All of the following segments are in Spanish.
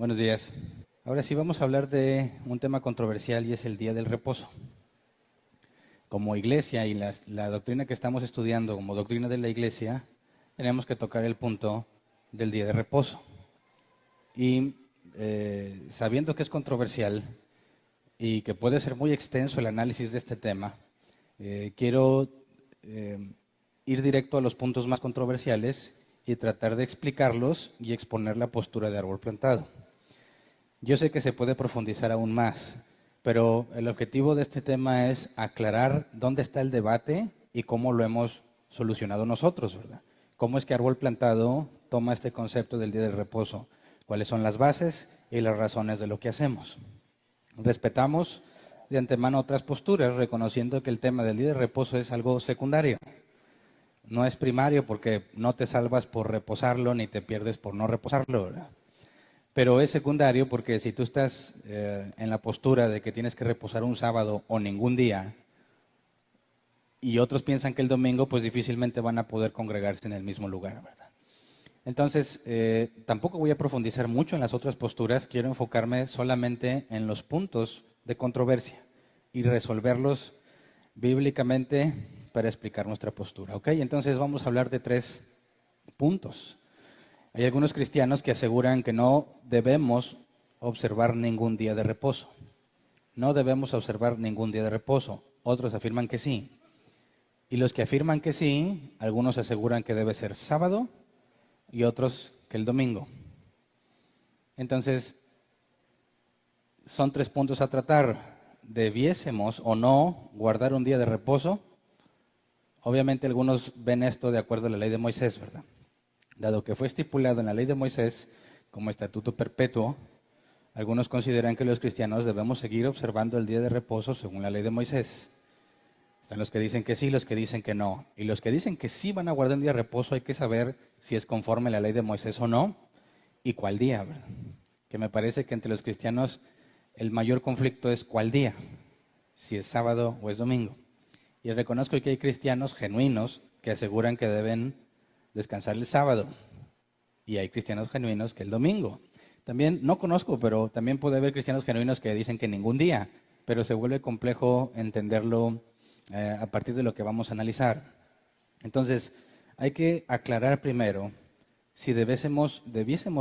Buenos días. Ahora sí vamos a hablar de un tema controversial y es el día del reposo. Como iglesia y la doctrina que estamos estudiando como doctrina de la iglesia, tenemos que tocar el punto del día de reposo. Y sabiendo que es controversial y que puede ser muy extenso el análisis de este tema, quiero ir directo a los puntos más controversiales y tratar de explicarlos y exponer la postura de árbol plantado. Yo sé que se puede profundizar aún más, pero el objetivo de este tema es aclarar dónde está el debate y cómo lo hemos solucionado nosotros, ¿verdad? ¿Cómo es que Árbol Plantado toma este concepto del día del reposo? ¿Cuáles son las bases y las razones de lo que hacemos? Respetamos de antemano otras posturas, reconociendo que el tema del día de reposo es algo secundario. No es primario porque no te salvas por reposarlo ni te pierdes por no reposarlo, ¿verdad? Pero es secundario porque si tú estás en la postura de que tienes que reposar un sábado o ningún día y otros piensan que el domingo, pues difícilmente van a poder congregarse en el mismo lugar, ¿verdad? Entonces, tampoco voy a profundizar mucho en las otras posturas, quiero enfocarme solamente en los puntos de controversia y resolverlos bíblicamente para explicar nuestra postura, ¿ok? Entonces vamos a hablar de 3 puntos. Hay algunos cristianos que aseguran que no debemos observar ningún día de reposo. No debemos observar ningún día de reposo. Otros afirman que sí. Y los que afirman que sí, algunos aseguran que debe ser sábado y otros que el domingo. Entonces, son 3 puntos a tratar. ¿Debiésemos o no guardar un día de reposo? Obviamente algunos ven esto de acuerdo a la ley de Moisés, ¿verdad? Dado que fue estipulado en la ley de Moisés como estatuto perpetuo, algunos consideran que los cristianos debemos seguir observando el día de reposo según la ley de Moisés. Están los que dicen que sí, los que dicen que no. Y los que dicen que sí van a guardar un día de reposo, hay que saber si es conforme a la ley de Moisés o no y cuál día, ¿verdad? Que me parece que entre los cristianos el mayor conflicto es cuál día, si es sábado o es domingo. Y reconozco que hay cristianos genuinos que aseguran que deben descansar el sábado. Y hay cristianos genuinos que el domingo. También, no conozco, pero también puede haber cristianos genuinos que dicen que ningún día. Pero se vuelve complejo entenderlo a partir de lo que vamos a analizar. Entonces, hay que aclarar primero si debiésemos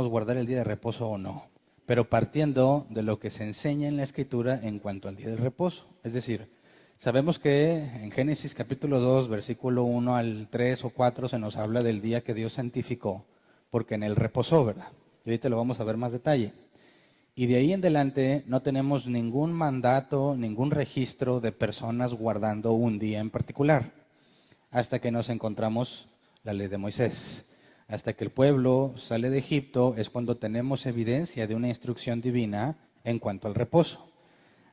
guardar el día de reposo o no. Pero partiendo de lo que se enseña en la Escritura en cuanto al día del reposo. Es decir, sabemos que en Génesis capítulo 2, versículo 1 al 3 o 4 se nos habla del día que Dios santificó, porque en él reposó, ¿verdad? Y ahorita lo vamos a ver más detalle. Y de ahí en adelante no tenemos ningún mandato, ningún registro de personas guardando un día en particular, hasta que nos encontramos la ley de Moisés. Hasta que el pueblo sale de Egipto es cuando tenemos evidencia de una instrucción divina en cuanto al reposo.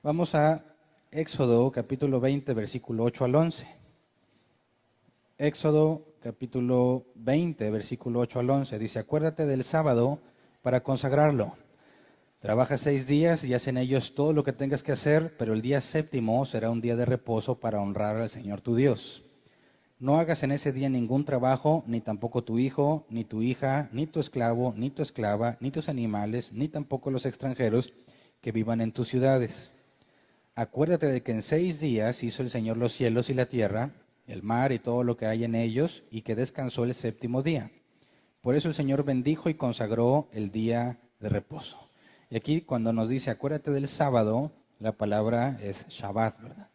Vamos a Éxodo capítulo 20, versículo 8 al 11. Éxodo capítulo 20, versículo 8 al 11. Dice, acuérdate del sábado para consagrarlo. Trabaja 6 días y haz en ellos todo lo que tengas que hacer, pero el día séptimo será un día de reposo para honrar al Señor tu Dios. No hagas en ese día ningún trabajo, ni tampoco tu hijo, ni tu hija, ni tu esclavo, ni tu esclava, ni tus animales, ni tampoco los extranjeros que vivan en tus ciudades. Acuérdate de que en 6 días hizo el Señor los cielos y la tierra, el mar y todo lo que hay en ellos, y que descansó el séptimo día. Por eso el Señor bendijo y consagró el día de reposo. Y aquí cuando nos dice acuérdate del sábado, la palabra es Shabbat, ¿verdad?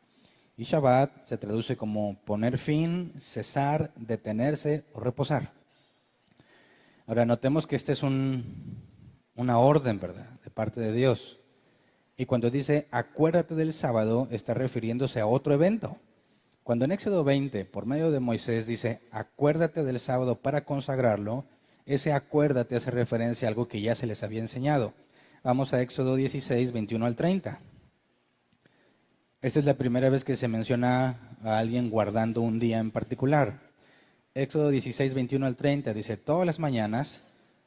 Y Shabbat se traduce como poner fin, cesar, detenerse o reposar. Ahora notemos que este es una orden, ¿verdad?, de parte de Dios. Y cuando dice acuérdate del sábado, está refiriéndose a otro evento. Cuando en Éxodo 20, por medio de Moisés, dice acuérdate del sábado para consagrarlo, ese acuérdate hace referencia a algo que ya se les había enseñado. Vamos a Éxodo 16, 21 al 30. Esta es la primera vez que se menciona a alguien guardando un día en particular. Éxodo 16, 21 al 30 dice, todas las mañanas,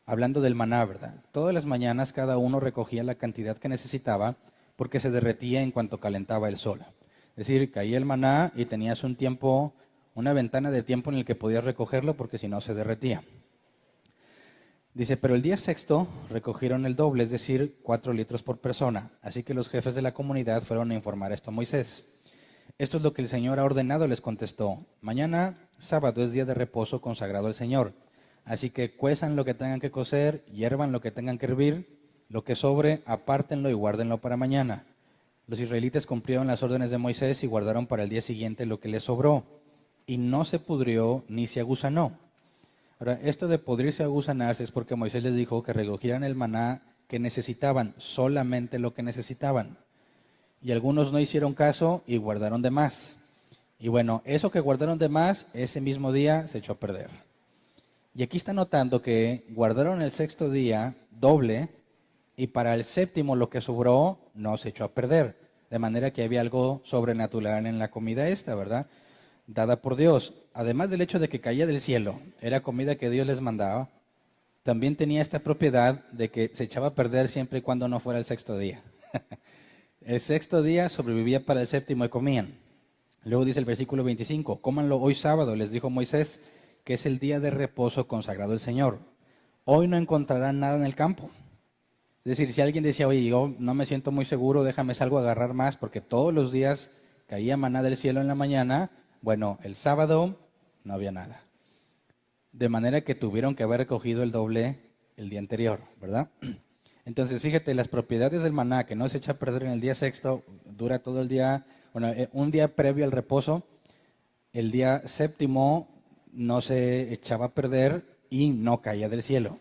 hablando del maná, ¿verdad? Todas las mañanas cada uno recogía la cantidad que necesitaba porque se derretía en cuanto calentaba el sol. Es decir, caía el maná y tenías un tiempo, una ventana de tiempo en el que podías recogerlo porque si no se derretía. Dice, pero el día sexto recogieron el doble, es decir, 4 litros por persona. Así que los jefes de la comunidad fueron a informar esto a Moisés. Esto es lo que el Señor ha ordenado, les contestó. Mañana, sábado, es día de reposo consagrado al Señor. Así que cuezan lo que tengan que cocer, hiervan lo que tengan que hervir, lo que sobre, apártenlo y guárdenlo para mañana. Los israelitas cumplieron las órdenes de Moisés y guardaron para el día siguiente lo que les sobró. Y no se pudrió ni se agusanó. Ahora, esto de podrirse o agusanarse es porque Moisés les dijo que recogieran el maná que necesitaban, solamente lo que necesitaban. Y algunos no hicieron caso y guardaron de más. Y bueno, eso que guardaron de más, ese mismo día se echó a perder. Y aquí está notando que guardaron el sexto día doble y para el séptimo lo que sobró no se echó a perder. De manera que había algo sobrenatural en la comida esta, ¿verdad? Dada por Dios. Además del hecho de que caía del cielo, era comida que Dios les mandaba, también tenía esta propiedad de que se echaba a perder siempre y cuando no fuera el sexto día. El sexto día sobrevivía para el séptimo y comían. Luego dice el versículo 25, cómanlo hoy sábado, les dijo Moisés, que es el día de reposo consagrado al Señor. Hoy no encontrarán nada en el campo. Es decir, si alguien decía, oye, yo no me siento muy seguro, déjame salgo a agarrar más, porque todos los días caía maná del cielo en la mañana, bueno, el sábado no había nada. De manera que tuvieron que haber recogido el doble el día anterior, ¿verdad? Entonces, fíjate, las propiedades del maná que no se echa a perder en el día sexto, dura todo el día, bueno, un día previo al reposo, el día séptimo no se echaba a perder y no caía del cielo.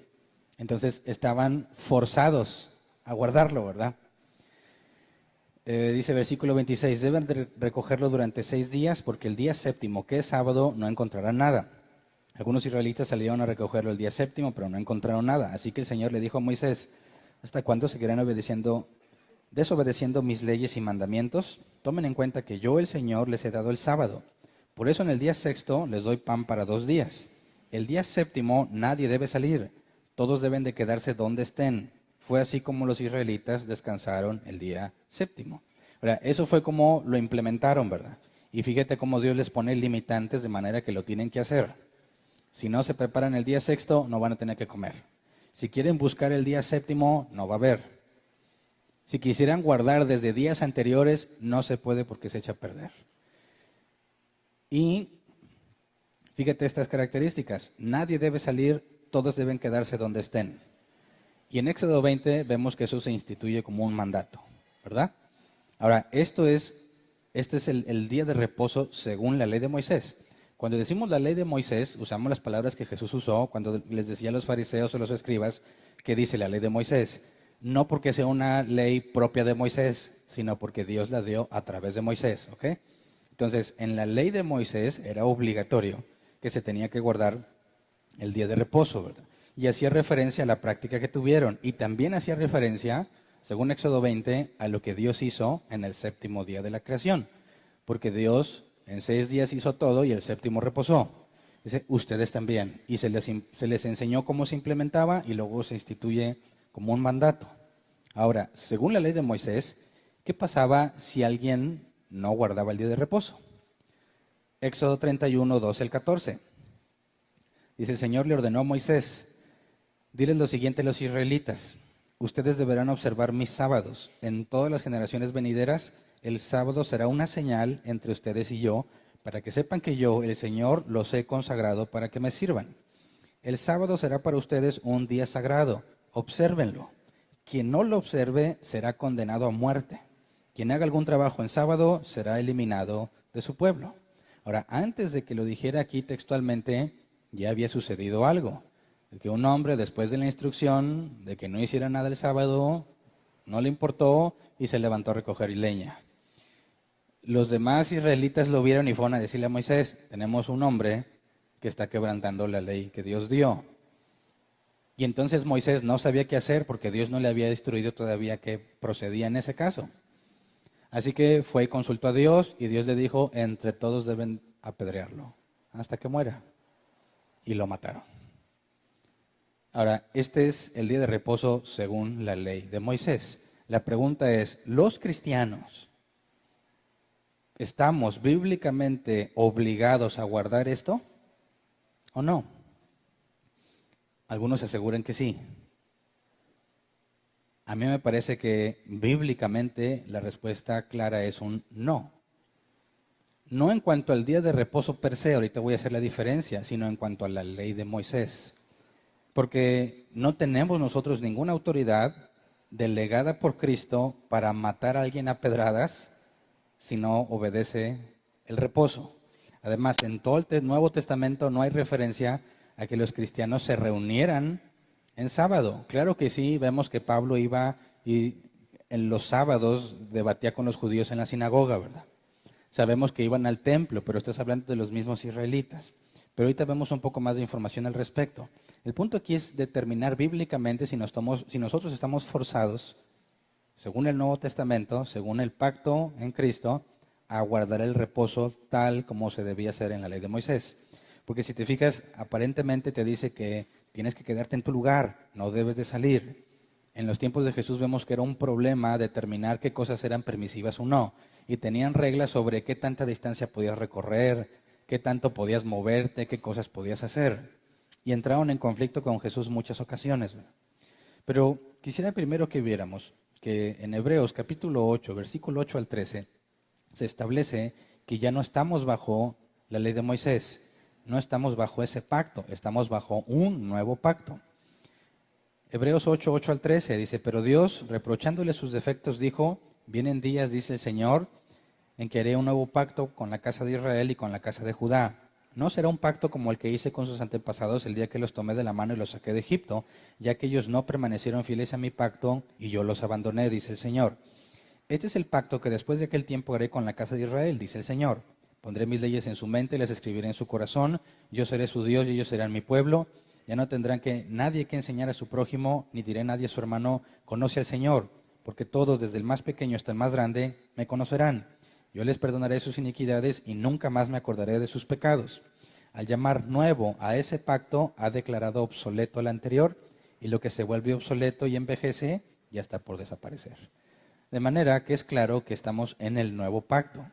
Entonces, estaban forzados a guardarlo, ¿verdad? Dice versículo 26, deben de recogerlo durante 6 días porque el día séptimo, que es sábado, no encontrarán nada. Algunos israelitas salieron a recogerlo el día séptimo, pero no encontraron nada. Así que el Señor le dijo a Moisés, ¿hasta cuándo seguirán desobedeciendo mis leyes y mandamientos? Tomen en cuenta que yo, el Señor, les he dado el sábado. Por eso en el día sexto les doy pan para 2 días. El día séptimo nadie debe salir. Todos deben de quedarse donde estén. Fue así como los israelitas descansaron el día séptimo. Ahora, eso fue como lo implementaron, ¿verdad? Y fíjate cómo Dios les pone limitantes de manera que lo tienen que hacer. Si no se preparan el día sexto, no van a tener que comer. Si quieren buscar el día séptimo, no va a haber. Si quisieran guardar desde días anteriores, no se puede porque se echa a perder. Y fíjate estas características. Nadie debe salir, todos deben quedarse donde estén. Y en Éxodo 20 vemos que eso se instituye como un mandato, ¿verdad? Ahora, este es el día de reposo según la ley de Moisés. Cuando decimos la ley de Moisés, usamos las palabras que Jesús usó cuando les decía a los fariseos o los escribas que dice la ley de Moisés. No porque sea una ley propia de Moisés, sino porque Dios la dio a través de Moisés, ¿ok? Entonces, en la ley de Moisés era obligatorio que se tenía que guardar el día de reposo, ¿verdad? Y hacía referencia a la práctica que tuvieron. Y también hacía referencia, según Éxodo 20, a lo que Dios hizo en el séptimo día de la creación. Porque Dios en 6 días hizo todo y el séptimo reposó. Dice, ustedes también. Y se les enseñó cómo se implementaba y luego se instituye como un mandato. Ahora, según la ley de Moisés, ¿qué pasaba si alguien no guardaba el día de reposo? Éxodo 31, 12 al 14. Dice, el Señor le ordenó a Moisés, diles lo siguiente a los israelitas, ustedes deberán observar mis sábados. En todas las generaciones venideras, el sábado será una señal entre ustedes y yo, para que sepan que yo, el Señor, los he consagrado para que me sirvan. El sábado será para ustedes un día sagrado, obsérvenlo. Quien no lo observe será condenado a muerte. Quien haga algún trabajo en sábado será eliminado de su pueblo. Ahora, antes de que lo dijera aquí textualmente, ya había sucedido algo. Que un hombre, después de la instrucción de que no hiciera nada el sábado, no le importó y se levantó a recoger leña. Los demás israelitas lo vieron y fueron a decirle a Moisés, tenemos un hombre que está quebrantando la ley que Dios dio. Y entonces Moisés no sabía qué hacer porque Dios no le había instruido todavía qué procedía en ese caso. Así que fue y consultó a Dios y Dios le dijo, entre todos deben apedrearlo hasta que muera. Y lo mataron. Ahora, este es el día de reposo según la ley de Moisés. La pregunta es, ¿los cristianos estamos bíblicamente obligados a guardar esto o no? Algunos aseguran que sí. A mí me parece que bíblicamente la respuesta clara es un no. No en cuanto al día de reposo per se, ahorita voy a hacer la diferencia, sino en cuanto a la ley de Moisés. Porque no tenemos nosotros ninguna autoridad delegada por Cristo para matar a alguien a pedradas si no obedece el reposo. Además, en todo el Nuevo Testamento no hay referencia a que los cristianos se reunieran en sábado. Claro que sí, vemos que Pablo iba y en los sábados debatía con los judíos en la sinagoga, ¿verdad? Sabemos que iban al templo, pero estás hablando de los mismos israelitas. Pero ahorita vemos un poco más de información al respecto. El punto aquí es determinar bíblicamente si nosotros estamos forzados, según el Nuevo Testamento, según el pacto en Cristo, a guardar el reposo tal como se debía hacer en la ley de Moisés. Porque si te fijas, aparentemente te dice que tienes que quedarte en tu lugar, no debes de salir. En los tiempos de Jesús vemos que era un problema determinar qué cosas eran permisivas o no. Y tenían reglas sobre qué tanta distancia podías recorrer, qué tanto podías moverte, qué cosas podías hacer. Y entraron en conflicto con Jesús muchas ocasiones. Pero quisiera primero que viéramos que en Hebreos capítulo 8, versículo 8 al 13, se establece que ya no estamos bajo la ley de Moisés, no estamos bajo ese pacto, estamos bajo un nuevo pacto. Hebreos 8, 8 al 13 dice, pero Dios, reprochándole sus defectos, dijo, vienen días, dice el Señor, en que haré un nuevo pacto con la casa de Israel y con la casa de Judá. No será un pacto como el que hice con sus antepasados el día que los tomé de la mano y los saqué de Egipto, ya que ellos no permanecieron fieles a mi pacto y yo los abandoné, dice el Señor. Este es el pacto que después de aquel tiempo haré con la casa de Israel, dice el Señor. Pondré mis leyes en su mente y las escribiré en su corazón. Yo seré su Dios y ellos serán mi pueblo. Ya no tendrán nadie que enseñar a su prójimo, ni diré nadie a su hermano, conoce al Señor, porque todos, desde el más pequeño hasta el más grande, me conocerán. Yo les perdonaré sus iniquidades y nunca más me acordaré de sus pecados. Al llamar nuevo a ese pacto, ha declarado obsoleto al anterior, y lo que se vuelve obsoleto y envejece, ya está por desaparecer. De manera que es claro que estamos en el nuevo pacto,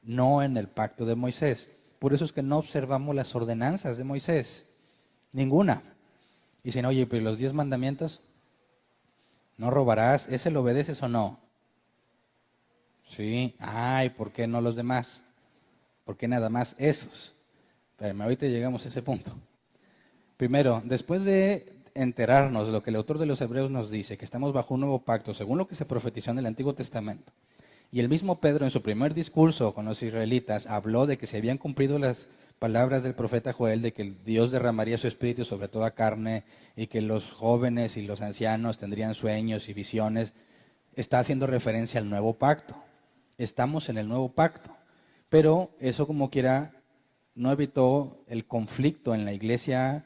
no en el pacto de Moisés. Por eso es que no observamos las ordenanzas de Moisés. Ninguna. Dicen, oye, pero los 10 mandamientos, no robarás, ¿ese lo obedeces o no? Sí. Ay, ¿por qué no los demás? ¿Por qué nada más esos? Pero ahorita llegamos a ese punto. Primero, después de enterarnos de lo que el autor de los Hebreos nos dice, que estamos bajo un nuevo pacto, según lo que se profetizó en el Antiguo Testamento, y el mismo Pedro en su primer discurso con los israelitas habló de que se habían cumplido las palabras del profeta Joel de que Dios derramaría su espíritu sobre toda carne y que los jóvenes y los ancianos tendrían sueños y visiones, está haciendo referencia al nuevo pacto. Estamos en el nuevo pacto, pero eso como quiera no evitó el conflicto en la iglesia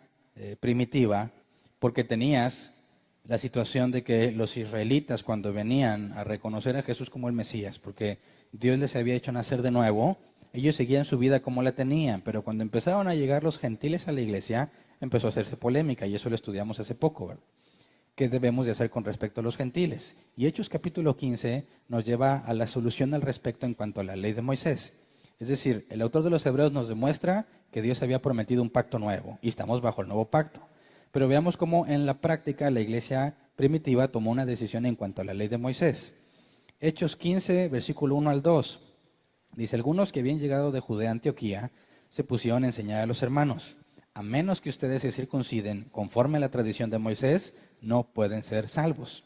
primitiva, porque tenías la situación de que los israelitas cuando venían a reconocer a Jesús como el Mesías, porque Dios les había hecho nacer de nuevo, ellos seguían su vida como la tenían, pero cuando empezaron a llegar los gentiles a la iglesia, empezó a hacerse polémica, y eso lo estudiamos hace poco, ¿verdad? ¿Qué debemos de hacer con respecto a los gentiles? Y Hechos capítulo 15 nos lleva a la solución al respecto en cuanto a la ley de Moisés. Es decir, el autor de los Hebreos nos demuestra que Dios había prometido un pacto nuevo y estamos bajo el nuevo pacto. Pero veamos cómo en la práctica la iglesia primitiva tomó una decisión en cuanto a la ley de Moisés. Hechos 15, versículo 1 al 2. Dice, algunos que habían llegado de Judea a Antioquía se pusieron a enseñar a los hermanos. A menos que ustedes se circunciden conforme a la tradición de Moisés, no pueden ser salvos.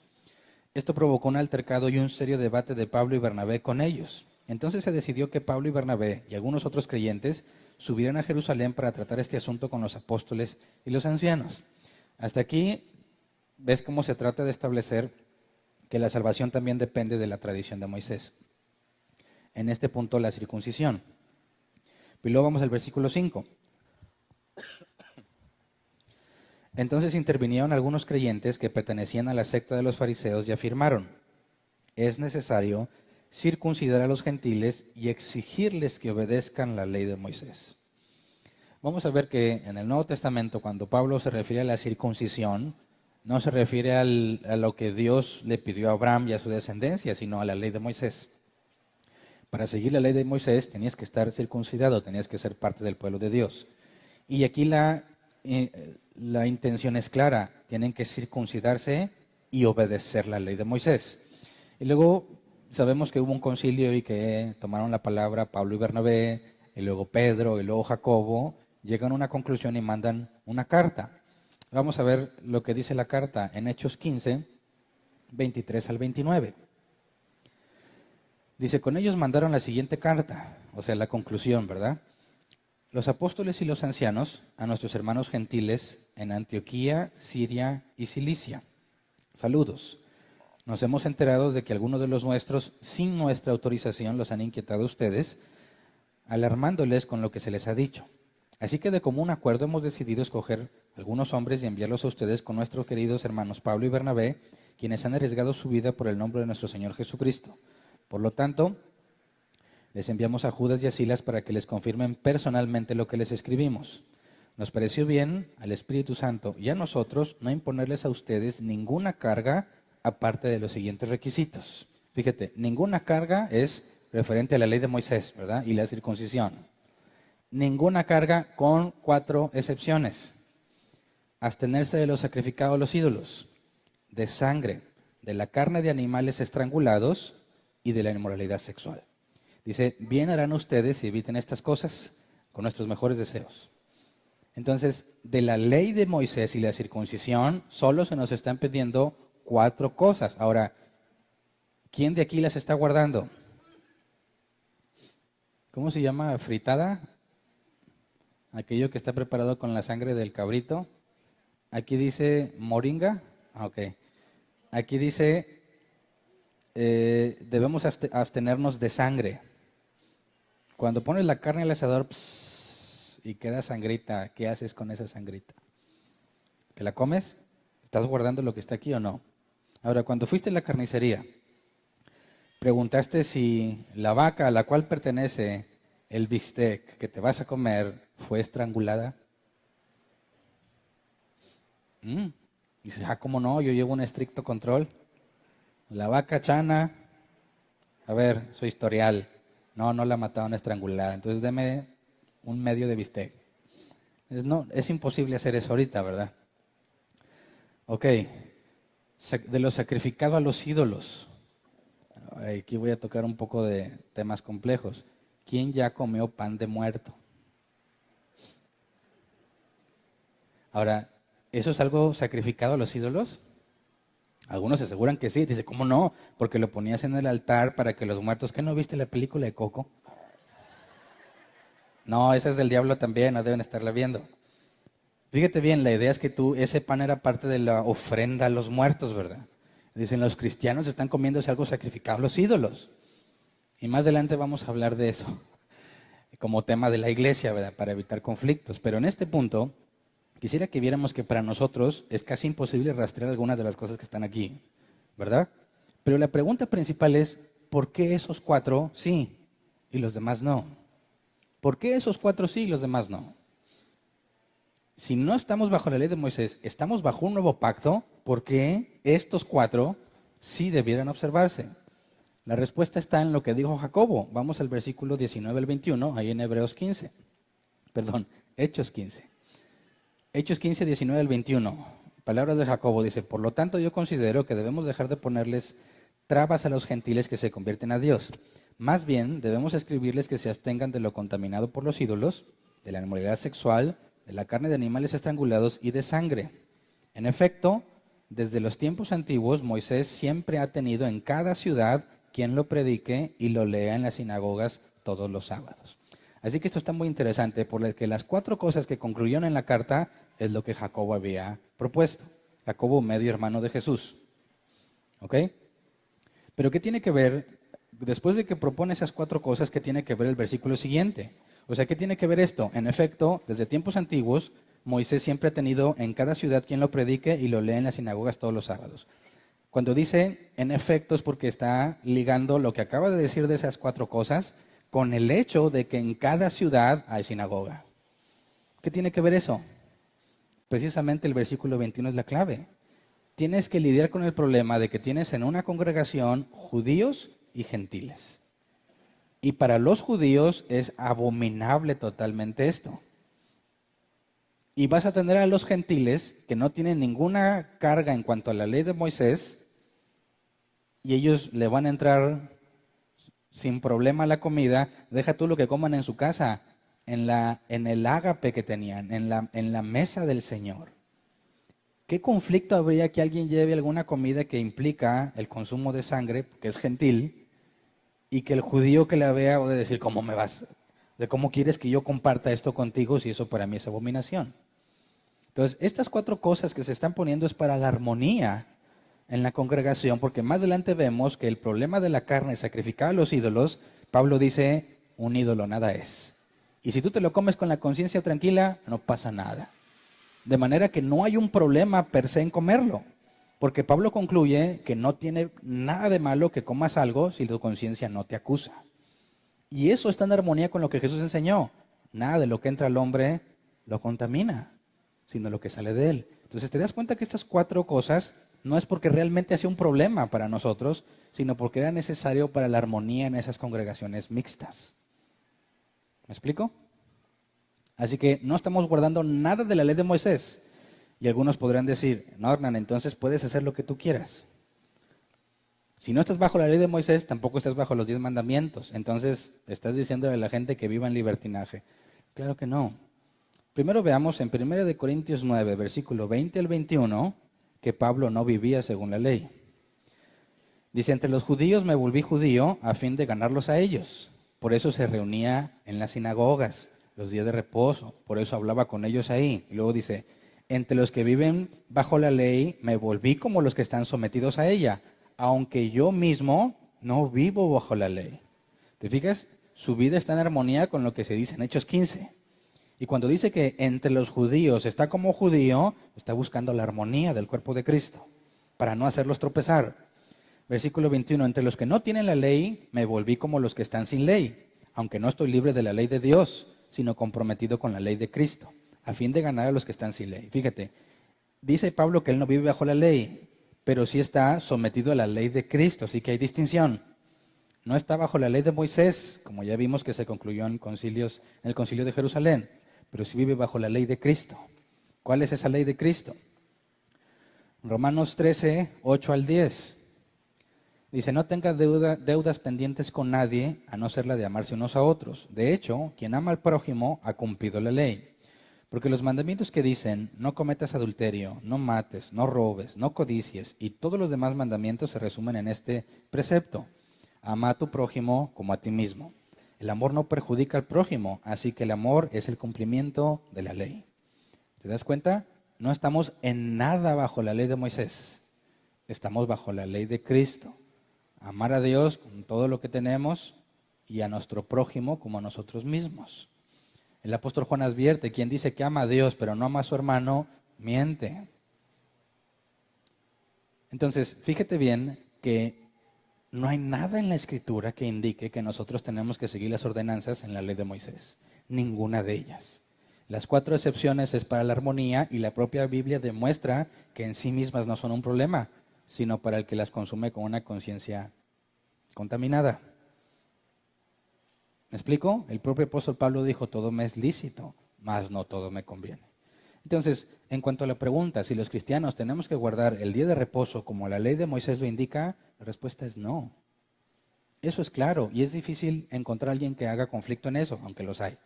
Esto provocó un altercado y un serio debate de Pablo y Bernabé con ellos. Entonces se decidió que Pablo y Bernabé y algunos otros creyentes subieran a Jerusalén para tratar este asunto con los apóstoles y los ancianos. Hasta aquí ves cómo se trata de establecer que la salvación también depende de la tradición de Moisés. En este punto, la circuncisión. Y luego vamos al versículo 5. Entonces intervinieron algunos creyentes que pertenecían a la secta de los fariseos y afirmaron, es necesario circuncidar a los gentiles y exigirles que obedezcan la ley de Moisés. Vamos a ver que en el Nuevo Testamento, cuando Pablo se refiere a la circuncisión, no se refiere a lo que Dios le pidió a Abraham y a su descendencia, sino a la ley de Moisés. Para seguir la ley de Moisés tenías que estar circuncidado, tenías que ser parte del pueblo de Dios. Y aquí la intención es clara, tienen que circuncidarse y obedecer la ley de Moisés. Y luego sabemos que hubo un concilio y que tomaron la palabra Pablo y Bernabé, y luego Pedro, y luego Jacobo, llegan a una conclusión y mandan una carta. Vamos a ver lo que dice la carta en Hechos 15, 23 al 29. Dice, con ellos mandaron la siguiente carta, o sea, la conclusión, ¿verdad? Los apóstoles y los ancianos a nuestros hermanos gentiles en Antioquía, Siria y Cilicia. Saludos. Nos hemos enterado de que algunos de los nuestros, sin nuestra autorización, los han inquietado a ustedes, alarmándoles con lo que se les ha dicho. Así que de común acuerdo hemos decidido escoger algunos hombres y enviarlos a ustedes con nuestros queridos hermanos Pablo y Bernabé, quienes han arriesgado su vida por el nombre de nuestro Señor Jesucristo. Por lo tanto, les enviamos a Judas y a Silas para que les confirmen personalmente lo que les escribimos. Nos pareció bien al Espíritu Santo y a nosotros no imponerles a ustedes ninguna carga aparte de los siguientes requisitos. Fíjate, ninguna carga es referente a la ley de Moisés, ¿verdad? Y la circuncisión. Ninguna carga con 4 excepciones. Abstenerse de lo sacrificado a los ídolos, de sangre, de la carne de animales estrangulados y de la inmoralidad sexual. Dice, bien harán ustedes si eviten estas cosas con nuestros mejores deseos. Entonces, de la ley de Moisés y la circuncisión, solo se nos están pidiendo 4 cosas. Ahora, ¿quién de aquí las está guardando? ¿Cómo se llama? ¿Fritada? Aquello que está preparado con la sangre del cabrito. Aquí dice moringa. Ok. Aquí dice, debemos abstenernos de sangre. Cuando pones la carne al asador y queda sangrita, ¿qué haces con esa sangrita? ¿Te la comes? ¿Estás guardando lo que está aquí o no? Ahora, cuando fuiste a la carnicería, preguntaste si la vaca a la cual pertenece el bistec que te vas a comer fue estrangulada. Y dices, ¿cómo no? Yo llevo un estricto control. La vaca chana, a ver, su historial. No la mataron estrangulada. Entonces deme un medio de bistec. No, es imposible hacer eso ahorita, ¿verdad? Ok. De lo sacrificado a los ídolos. Aquí voy a tocar un poco de temas complejos. ¿Quién ya comió pan de muerto? Ahora, ¿eso es algo sacrificado a los ídolos? Algunos aseguran que sí. Dice, ¿cómo no? Porque lo ponías en el altar para que los muertos... ¿Qué no viste la película de Coco? No, esa es del diablo también, no deben estarla viendo. Fíjate bien, la idea es que ese pan era parte de la ofrenda a los muertos, ¿verdad? Dicen, los cristianos están comiéndose algo sacrificado a los ídolos. Y más adelante vamos a hablar de eso, como tema de la iglesia, ¿verdad? Para evitar conflictos. Pero en este punto, quisiera que viéramos que para nosotros es casi imposible rastrear algunas de las cosas que están aquí, ¿verdad? Pero la pregunta principal es, ¿por qué esos 4 sí y los demás no? ¿Por qué esos 4 sí y los demás no? Si no estamos bajo la ley de Moisés, estamos bajo un nuevo pacto, ¿por qué estos 4 sí debieran observarse? La respuesta está en lo que dijo Jacobo. Vamos al versículo 19 al 21, ahí en Hechos 15. Hechos 15, 19 al 21. Palabras de Jacobo, dice, por lo tanto yo considero que debemos dejar de ponerles trabas a los gentiles que se convierten a Dios. Más bien, debemos escribirles que se abstengan de lo contaminado por los ídolos, de la inmoralidad sexual, de la carne de animales estrangulados y de sangre. En efecto, desde los tiempos antiguos, Moisés siempre ha tenido en cada ciudad quien lo predique y lo lea en las sinagogas todos los sábados. Así que esto está muy interesante, porque las 4 cosas que concluyeron en la carta es lo que Jacobo había propuesto. Jacobo, medio hermano de Jesús. ¿Ok? Pero ¿qué tiene que ver, después de que propone esas 4 cosas, qué tiene que ver el versículo siguiente? O sea, ¿qué tiene que ver esto? En efecto, desde tiempos antiguos, Moisés siempre ha tenido en cada ciudad quien lo predique y lo lee en las sinagogas todos los sábados. Cuando dice en efecto es porque está ligando lo que acaba de decir de esas 4 cosas con el hecho de que en cada ciudad hay sinagoga. ¿Qué tiene que ver eso? Precisamente el versículo 21 es la clave. Tienes que lidiar con el problema de que tienes en una congregación judíos y gentiles. Y para los judíos es abominable totalmente esto. Y vas a tener a los gentiles que no tienen ninguna carga en cuanto a la ley de Moisés, y ellos le van a entrar sin problema a la comida. Deja tú lo que coman en su casa, en el ágape que tenían, en la mesa del Señor. ¿Qué conflicto habría que alguien lleve alguna comida que implica el consumo de sangre, que es gentil, y que el judío que la vea va a decir, ¿cómo me vas? ¿De cómo quieres que yo comparta esto contigo si eso para mí es abominación? Entonces, estas 4 cosas que se están poniendo es para la armonía en la congregación, porque más adelante vemos que el problema de la carne sacrificada a los ídolos, Pablo dice, un ídolo nada es. Y si tú te lo comes con la conciencia tranquila, no pasa nada. De manera que no hay un problema per se en comerlo, porque Pablo concluye que no tiene nada de malo que comas algo si tu conciencia no te acusa. Y eso está en armonía con lo que Jesús enseñó. Nada de lo que entra al hombre lo contamina, sino lo que sale de él. Entonces te das cuenta que estas 4 cosas no es porque realmente sea un problema para nosotros, sino porque era necesario para la armonía en esas congregaciones mixtas. ¿Me explico? Así que no estamos guardando nada de la ley de Moisés. Y algunos podrán decir, no, Hernán, entonces puedes hacer lo que tú quieras. Si no estás bajo la ley de Moisés, tampoco estás bajo los 10 mandamientos. Entonces, estás diciéndole a la gente que viva en libertinaje. Claro que no. Primero veamos en 1 Corintios 9, versículo 20 al 21, que Pablo no vivía según la ley. Dice, entre los judíos me volví judío a fin de ganarlos a ellos. Por eso se reunía en las sinagogas los días de reposo. Por eso hablaba con ellos ahí. Y luego dice, entre los que viven bajo la ley me volví como los que están sometidos a ella, aunque yo mismo no vivo bajo la ley. ¿Te fijas? Su vida está en armonía con lo que se dice en Hechos 15. Y cuando dice que entre los judíos está como judío, está buscando la armonía del cuerpo de Cristo, para no hacerlos tropezar. Versículo 21, entre los que no tienen la ley, me volví como los que están sin ley, aunque no estoy libre de la ley de Dios, sino comprometido con la ley de Cristo, a fin de ganar a los que están sin ley. Fíjate, dice Pablo que él no vive bajo la ley, pero sí está sometido a la ley de Cristo, así que hay distinción. No está bajo la ley de Moisés, como ya vimos que se concluyó en el concilio de Jerusalén, pero sí vive bajo la ley de Cristo. ¿Cuál es esa ley de Cristo? Romanos 13, 8 al 10. Dice, no tengas deudas pendientes con nadie, a no ser la de amarse unos a otros. De hecho, quien ama al prójimo ha cumplido la ley. Porque los mandamientos que dicen, no cometas adulterio, no mates, no robes, no codicies, y todos los demás mandamientos se resumen en este precepto. Ama a tu prójimo como a ti mismo. El amor no perjudica al prójimo, así que el amor es el cumplimiento de la ley. ¿Te das cuenta? No estamos en nada bajo la ley de Moisés. Estamos bajo la ley de Cristo. Amar a Dios con todo lo que tenemos y a nuestro prójimo como a nosotros mismos. El apóstol Juan advierte, quien dice que ama a Dios pero no ama a su hermano, miente. Entonces, fíjate bien que no hay nada en la Escritura que indique que nosotros tenemos que seguir las ordenanzas en la ley de Moisés. Ninguna de ellas. Las 4 excepciones es para la armonía y la propia Biblia demuestra que en sí mismas no son un problema, sino para el que las consume con una conciencia contaminada. ¿Me explico? El propio apóstol Pablo dijo, todo me es lícito, mas no todo me conviene. Entonces, en cuanto a la pregunta, si los cristianos tenemos que guardar el día de reposo como la ley de Moisés lo indica, la respuesta es no. Eso es claro, y es difícil encontrar a alguien que haga conflicto en eso, aunque los hay.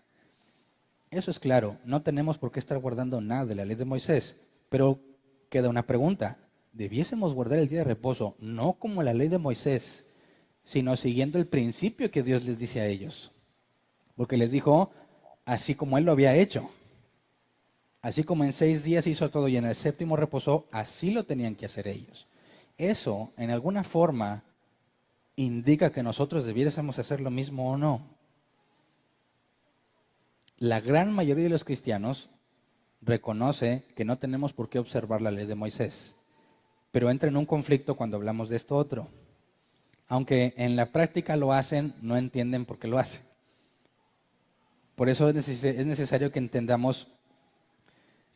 Eso es claro, no tenemos por qué estar guardando nada de la ley de Moisés, pero queda una pregunta. ¿Debiésemos guardar el día de reposo no como la ley de Moisés, sino siguiendo el principio que Dios les dice a ellos? Porque les dijo, así como Él lo había hecho. Así como en 6 días hizo todo y en el 7º reposó, así lo tenían que hacer ellos. Eso, en alguna forma, indica que nosotros debiésemos hacer lo mismo o no. La gran mayoría de los cristianos reconoce que no tenemos por qué observar la ley de Moisés, pero entra en un conflicto cuando hablamos de esto otro. Aunque en la práctica lo hacen, no entienden por qué lo hacen. Por eso es necesario que entendamos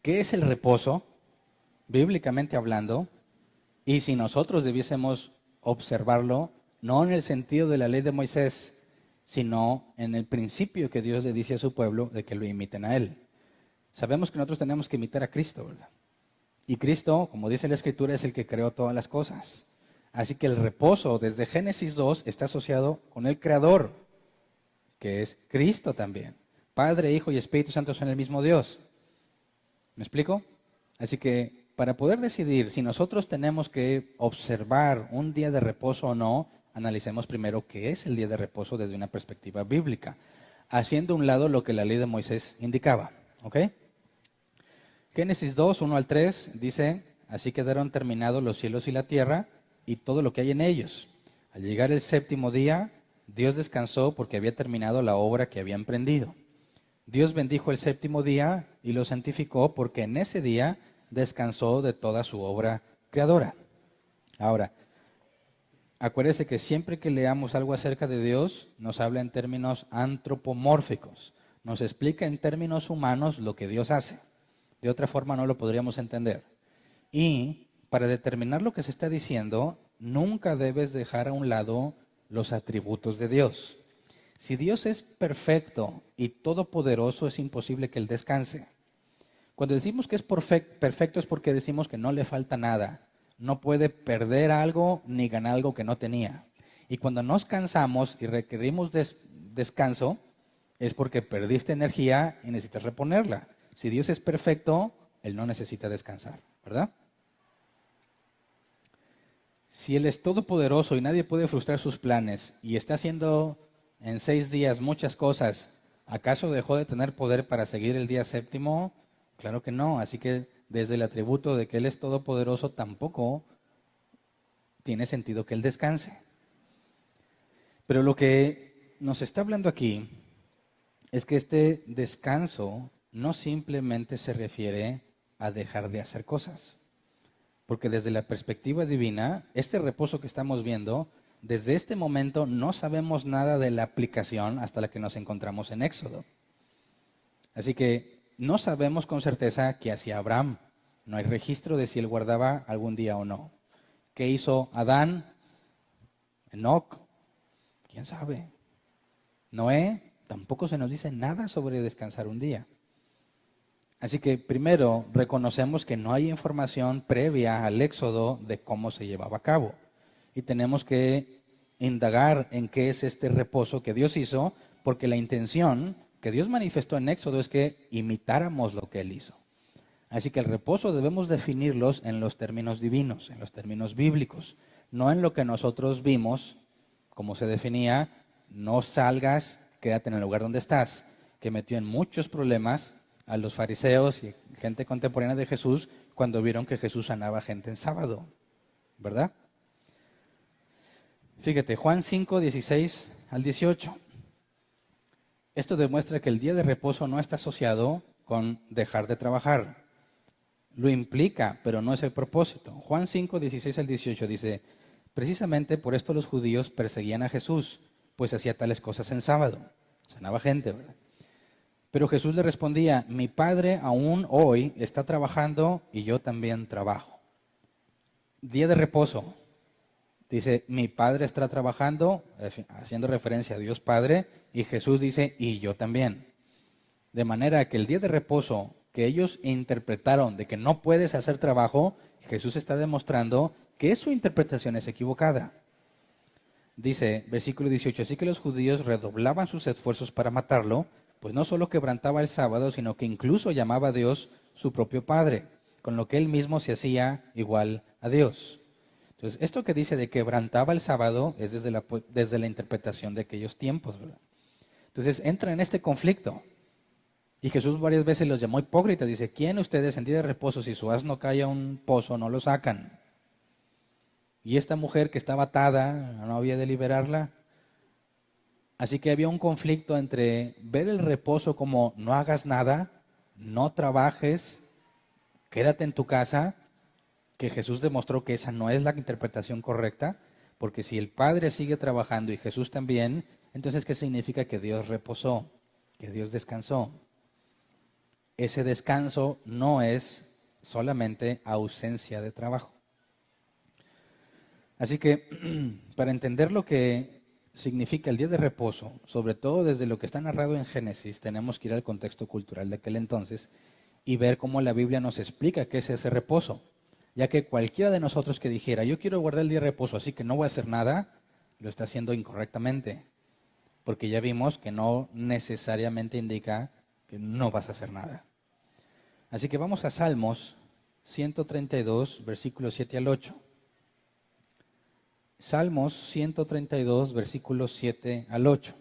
qué es el reposo, bíblicamente hablando, y si nosotros debiésemos observarlo, no en el sentido de la ley de Moisés, sino en el principio que Dios le dice a su pueblo de que lo imiten a Él. Sabemos que nosotros tenemos que imitar a Cristo, ¿verdad? Y Cristo, como dice la Escritura, es el que creó todas las cosas. Así que el reposo desde Génesis 2 está asociado con el Creador, que es Cristo también. Padre, Hijo y Espíritu Santo son el mismo Dios. ¿Me explico? Así que para poder decidir si nosotros tenemos que observar un día de reposo o no, analicemos primero qué es el día de reposo desde una perspectiva bíblica, haciendo a un lado lo que la ley de Moisés indicaba. ¿Ok? Génesis 2, 1 al 3 dice, así quedaron terminados los cielos y la tierra y todo lo que hay en ellos. Al llegar el séptimo día, Dios descansó porque había terminado la obra que había emprendido. Dios bendijo el séptimo día y lo santificó porque en ese día descansó de toda su obra creadora. Ahora, acuérdese que siempre que leamos algo acerca de Dios, nos habla en términos antropomórficos. Nos explica en términos humanos lo que Dios hace. De otra forma no lo podríamos entender. Y para determinar lo que se está diciendo, nunca debes dejar a un lado los atributos de Dios. Si Dios es perfecto y todopoderoso, es imposible que Él descanse. Cuando decimos que es perfecto es porque decimos que no le falta nada. No puede perder algo ni ganar algo que no tenía. Y cuando nos cansamos y requerimos descanso, es porque perdiste energía y necesitas reponerla. Si Dios es perfecto, Él no necesita descansar, ¿verdad? Si Él es todopoderoso y nadie puede frustrar sus planes y está haciendo en 6 días muchas cosas, ¿acaso dejó de tener poder para seguir el día séptimo? Claro que no. Así que desde el atributo de que Él es todopoderoso tampoco tiene sentido que Él descanse. Pero lo que nos está hablando aquí es que este descanso no simplemente se refiere a dejar de hacer cosas. Porque desde la perspectiva divina, este reposo que estamos viendo, desde este momento no sabemos nada de la aplicación hasta la que nos encontramos en Éxodo. Así que no sabemos con certeza qué hacía Abraham. No hay registro de si él guardaba algún día o no. ¿Qué hizo Adán? Enoc, ¿quién sabe? Noé, tampoco se nos dice nada sobre descansar un día. Así que primero reconocemos que no hay información previa al Éxodo de cómo se llevaba a cabo. Y tenemos que indagar en qué es este reposo que Dios hizo, porque la intención que Dios manifestó en Éxodo es que imitáramos lo que Él hizo. Así que el reposo debemos definirlos en los términos divinos, en los términos bíblicos, no en lo que nosotros vimos, como se definía, no salgas, quédate en el lugar donde estás, que metió en muchos problemas a los fariseos y gente contemporánea de Jesús cuando vieron que Jesús sanaba gente en sábado, ¿verdad? Fíjate, Juan 5, 16 al 18. Esto demuestra que el día de reposo no está asociado con dejar de trabajar. Lo implica, pero no es el propósito. Juan 5, 16 al 18 dice, precisamente por esto los judíos perseguían a Jesús, pues hacía tales cosas en sábado. Sanaba gente, ¿verdad? Pero Jesús le respondía, mi Padre aún hoy está trabajando y yo también trabajo. Día de reposo. Dice, mi Padre está trabajando, haciendo referencia a Dios Padre, y Jesús dice, y yo también. De manera que el día de reposo que ellos interpretaron de que no puedes hacer trabajo, Jesús está demostrando que su interpretación es equivocada. Dice, versículo 18, así que los judíos redoblaban sus esfuerzos para matarlo, pues no solo quebrantaba el sábado, sino que incluso llamaba a Dios su propio Padre, con lo que él mismo se hacía igual a Dios. Entonces, esto que dice de quebrantaba el sábado es desde la interpretación de aquellos tiempos, ¿verdad? Entonces, entra en este conflicto. Y Jesús varias veces los llamó hipócritas. Dice, ¿quién ustedes en día de reposo, si su asno cae a un pozo, no lo sacan? Y esta mujer que estaba atada, no había de liberarla. Así que había un conflicto entre ver el reposo como no hagas nada, no trabajes, quédate en tu casa, que Jesús demostró que esa no es la interpretación correcta, porque si el Padre sigue trabajando y Jesús también, entonces ¿qué significa que Dios reposó, que Dios descansó? Ese descanso no es solamente ausencia de trabajo. Así que para entender lo que significa el día de reposo, sobre todo desde lo que está narrado en Génesis, tenemos que ir al contexto cultural de aquel entonces y ver cómo la Biblia nos explica qué es ese reposo. Ya que cualquiera de nosotros que dijera, yo quiero guardar el día de reposo, así que no voy a hacer nada, lo está haciendo incorrectamente. Porque ya vimos que no necesariamente indica que no vas a hacer nada. Así que vamos a Salmos 132, versículos 7 al 8. Salmos 132, versículos 7 al 8.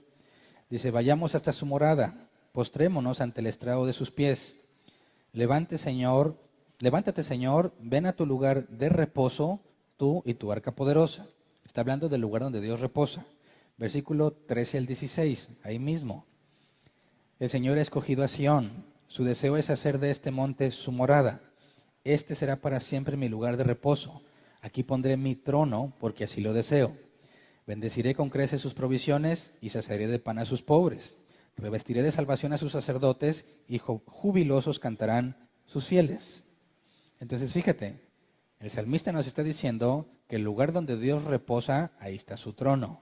Dice, vayamos hasta su morada, postrémonos ante el estrado de sus pies. Levántate, Señor, ven a tu lugar de reposo, tú y tu arca poderosa. Está hablando del lugar donde Dios reposa. Versículo 13 al 16, ahí mismo. El Señor ha escogido a Sión, su deseo es hacer de este monte su morada. Este será para siempre mi lugar de reposo. Aquí pondré mi trono, porque así lo deseo. Bendeciré con creces sus provisiones y saciaré de pan a sus pobres. Revestiré de salvación a sus sacerdotes y jubilosos cantarán sus fieles. Entonces fíjate, el salmista nos está diciendo que el lugar donde Dios reposa, ahí está su trono.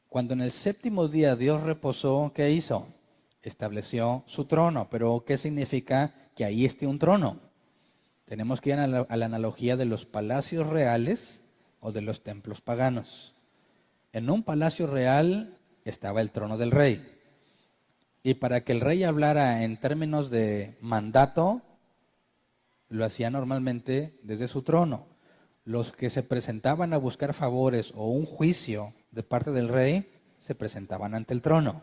Cuando en el séptimo día Dios reposó, ¿qué hizo? Estableció su trono. Pero ¿qué significa que ahí esté un trono? Tenemos que ir a la analogía de los palacios reales o de los templos paganos. En un palacio real estaba el trono del rey. Y para que el rey hablara en términos de mandato, lo hacía normalmente desde su trono. Los que se presentaban a buscar favores o un juicio de parte del rey, se presentaban ante el trono.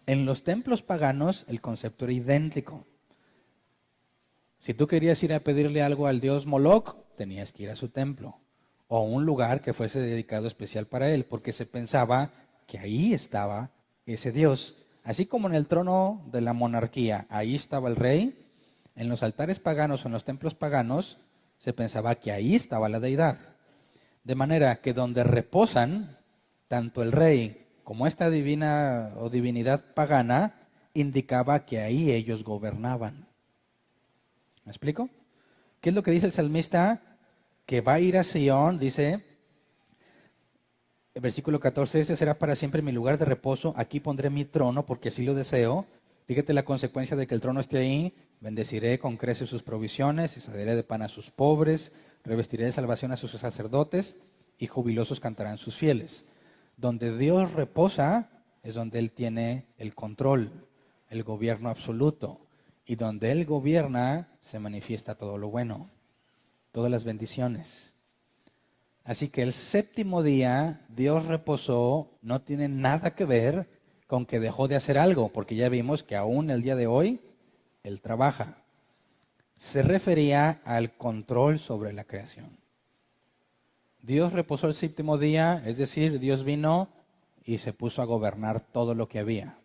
En los templos paganos el concepto era idéntico. Si tú querías ir a pedirle algo al dios Moloch, tenías que ir a su templo o a un lugar que fuese dedicado especial para él, porque se pensaba que ahí estaba ese dios. Así como en el trono de la monarquía, ahí estaba el rey, en los altares paganos o en los templos paganos, se pensaba que ahí estaba la deidad. De manera que donde reposan, tanto el rey como esta divina o divinidad pagana, indicaba que ahí ellos gobernaban. ¿Me explico? ¿Qué es lo que dice el salmista? Que va a ir a Sion, dice, el versículo 14, este será para siempre mi lugar de reposo, aquí pondré mi trono porque así lo deseo. Fíjate la consecuencia de que el trono esté ahí. Bendeciré con creces sus provisiones y saciaré de pan a sus pobres, revestiré de salvación a sus sacerdotes y jubilosos cantarán sus fieles. Donde Dios reposa es donde Él tiene el control, el gobierno absoluto. Y donde Él gobierna se manifiesta todo lo bueno, todas las bendiciones. Así que el séptimo día Dios reposó, no tiene nada que ver con que dejó de hacer algo, porque ya vimos que aún el día de hoy Él trabaja. Se refería al control sobre la creación. Dios reposó el séptimo día, es decir, Dios vino y se puso a gobernar todo lo que había.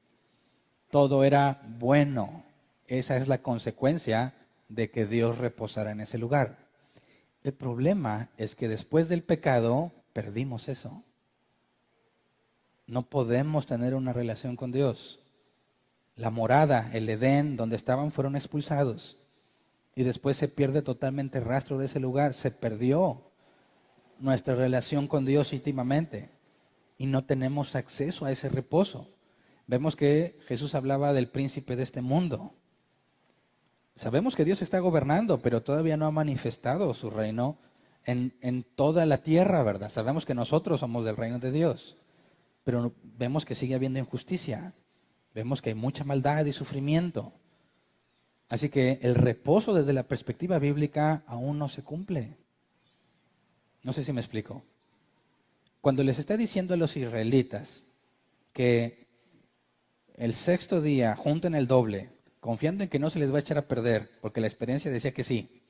Todo era bueno. Esa es la consecuencia de que Dios reposara en ese lugar. El problema es que después del pecado perdimos eso. No podemos tener una relación con Dios. La morada, el Edén, donde estaban, fueron expulsados. Y después se pierde totalmente el rastro de ese lugar. Se perdió nuestra relación con Dios íntimamente. Y no tenemos acceso a ese reposo. Vemos que Jesús hablaba del príncipe de este mundo. Sabemos que Dios está gobernando, pero todavía no ha manifestado su reino en toda la tierra, ¿verdad? Sabemos que nosotros somos del reino de Dios, pero vemos que sigue habiendo injusticia. Vemos que hay mucha maldad y sufrimiento. Así que el reposo desde la perspectiva bíblica aún no se cumple. No sé si me explico. Cuando les está diciendo a los israelitas que el sexto día junten el doble, confiando en que no se les va a echar a perder, porque la experiencia decía que sí,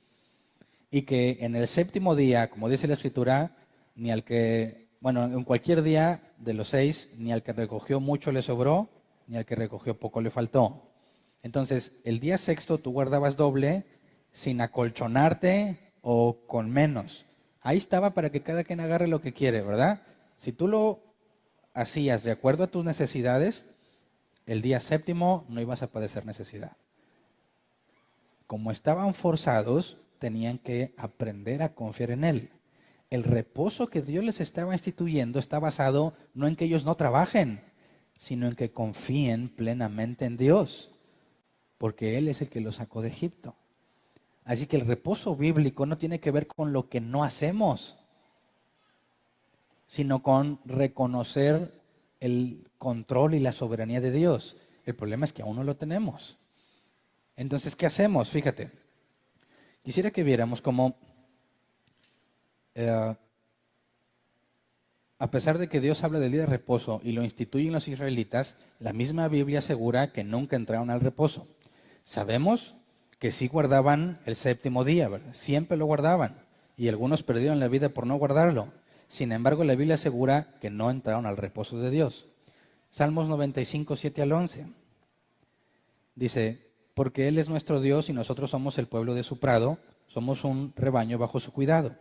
y que en el séptimo día, como dice la Escritura, ni al que, bueno, en cualquier día de los 6, ni al que recogió mucho le sobró, ni al que recogió poco le faltó. Entonces, el día sexto tú guardabas doble, sin acolchonarte o con menos. Ahí estaba para que cada quien agarre lo que quiere, ¿verdad? Si tú lo hacías de acuerdo a tus necesidades, el día séptimo no ibas a padecer necesidad. Como estaban forzados, tenían que aprender a confiar en Él. El reposo que Dios les estaba instituyendo está basado no en que ellos no trabajen, sino en que confíen plenamente en Dios. porque Él es el que los sacó de Egipto. Así que el reposo bíblico no tiene que ver con lo que no hacemos, sino con reconocer el control y la soberanía de Dios. El problema es que aún no lo tenemos. Entonces, ¿qué hacemos? Fíjate, quisiera que viéramos cómo, a pesar de que Dios habla del día de reposo y lo instituyen los israelitas, la misma Biblia asegura que nunca entraron al reposo. Sabemos que sí guardaban el séptimo día, ¿verdad? Siempre lo guardaban y algunos perdieron la vida por no guardarlo. Sin embargo, la Biblia asegura que no entraron al reposo de Dios. Salmos 95, 7 al 11. Dice, porque Él es nuestro Dios y nosotros somos el pueblo de su prado, somos un rebaño bajo su cuidado.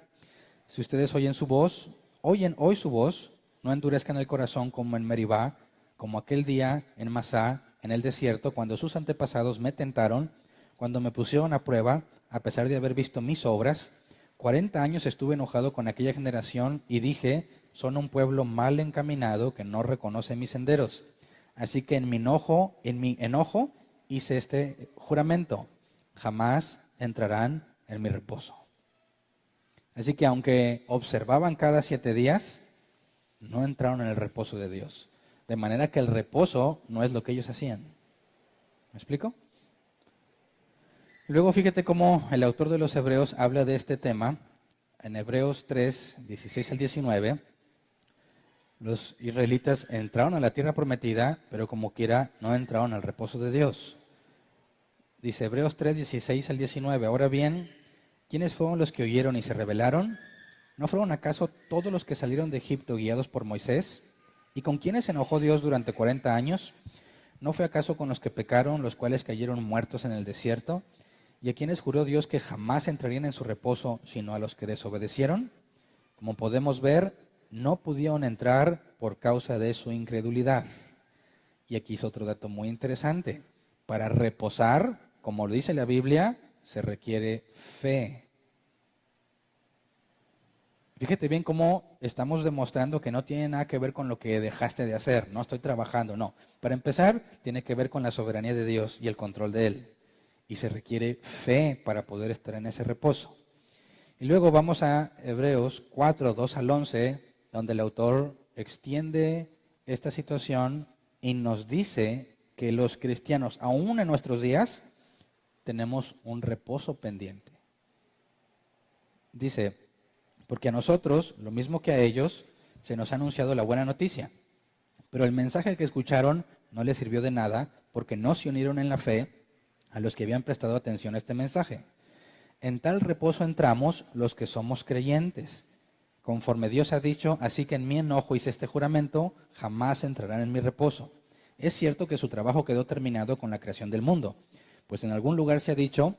Si ustedes oyen hoy su voz, no endurezcan el corazón como en Meribá, como aquel día en Masá, en el desierto, cuando sus antepasados me tentaron, cuando me pusieron a prueba, a pesar de haber visto mis obras. 40 años estuve enojado con aquella generación y dije, son un pueblo mal encaminado que no reconoce mis senderos. Así que en mi enojo hice este juramento, jamás entrarán en mi reposo. Así que aunque observaban cada 7 días, no entraron en el reposo de Dios. De manera que el reposo no es lo que ellos hacían. ¿Me explico? Luego fíjate cómo el autor de los Hebreos habla de este tema. En Hebreos 3, 16 al 19, los israelitas entraron a la tierra prometida, pero como quiera no entraron al reposo de Dios. Dice Hebreos 3, 16 al 19, ahora bien, ¿quiénes fueron los que oyeron y se rebelaron? ¿No fueron acaso todos los que salieron de Egipto guiados por Moisés? ¿Y con quiénes se enojó Dios durante 40 años? ¿No fue acaso con los que pecaron, los cuales cayeron muertos en el desierto? ¿Y a quienes juró Dios que jamás entrarían en su reposo, sino a los que desobedecieron? Como podemos ver, no pudieron entrar por causa de su incredulidad. Y aquí es otro dato muy interesante. Para reposar, como lo dice la Biblia, se requiere fe. Fíjate bien cómo estamos demostrando que no tiene nada que ver con lo que dejaste de hacer. No estoy trabajando, no. Para empezar, tiene que ver con la soberanía de Dios y el control de Él. Y se requiere fe para poder estar en ese reposo. Y luego vamos a Hebreos 4, 2 al 11, donde el autor extiende esta situación y nos dice que los cristianos, aún en nuestros días, tenemos un reposo pendiente. Dice, porque a nosotros, lo mismo que a ellos, se nos ha anunciado la buena noticia. Pero el mensaje que escucharon no les sirvió de nada porque no se unieron en la fe a los que habían prestado atención a este mensaje. En tal reposo entramos los que somos creyentes. Conforme Dios ha dicho, así que en mi enojo hice este juramento, jamás entrarán en mi reposo. Es cierto que su trabajo quedó terminado con la creación del mundo, pues en algún lugar se ha dicho,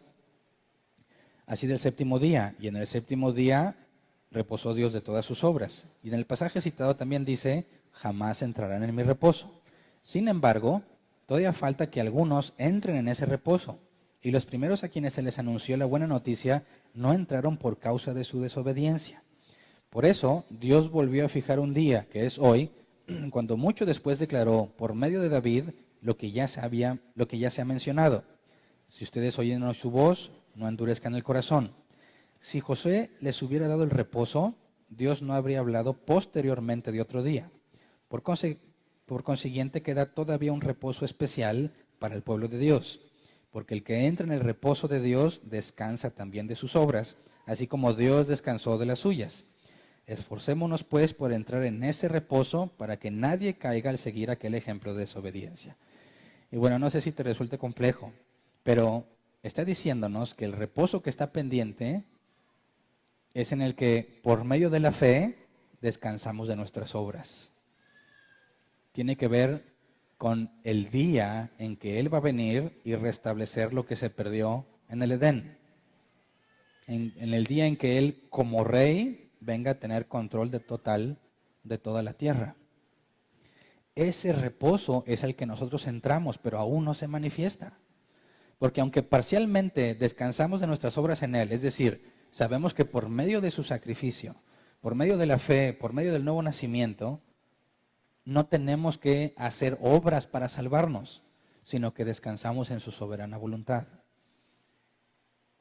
así del séptimo día, y en el séptimo día reposó Dios de todas sus obras. Y en el pasaje citado también dice, jamás entrarán en mi reposo. Sin embargo, todavía falta que algunos entren en ese reposo. Y los primeros a quienes se les anunció la buena noticia no entraron por causa de su desobediencia. Por eso, Dios volvió a fijar un día, que es hoy, cuando mucho después declaró por medio de David lo que ya se ha mencionado. Si ustedes oyen su voz, no endurezcan el corazón. Si Josué les hubiera dado el reposo, Dios no habría hablado posteriormente de otro día. Por consiguiente, queda todavía un reposo especial para el pueblo de Dios, porque el que entra en el reposo de Dios descansa también de sus obras, así como Dios descansó de las suyas. Esforcémonos pues por entrar en ese reposo para que nadie caiga al seguir aquel ejemplo de desobediencia. Y bueno, no sé si te resulte complejo, pero está diciéndonos que el reposo que está pendiente es en el que por medio de la fe descansamos de nuestras obras. Tiene que ver con el día en que Él va a venir y restablecer lo que se perdió en el Edén. En el día en que Él, como rey, venga a tener control total de toda la tierra. Ese reposo es el que nosotros entramos, pero aún no se manifiesta. Porque aunque parcialmente descansamos de nuestras obras en Él, es decir, sabemos que por medio de su sacrificio, por medio de la fe, por medio del nuevo nacimiento, no tenemos que hacer obras para salvarnos, sino que descansamos en su soberana voluntad.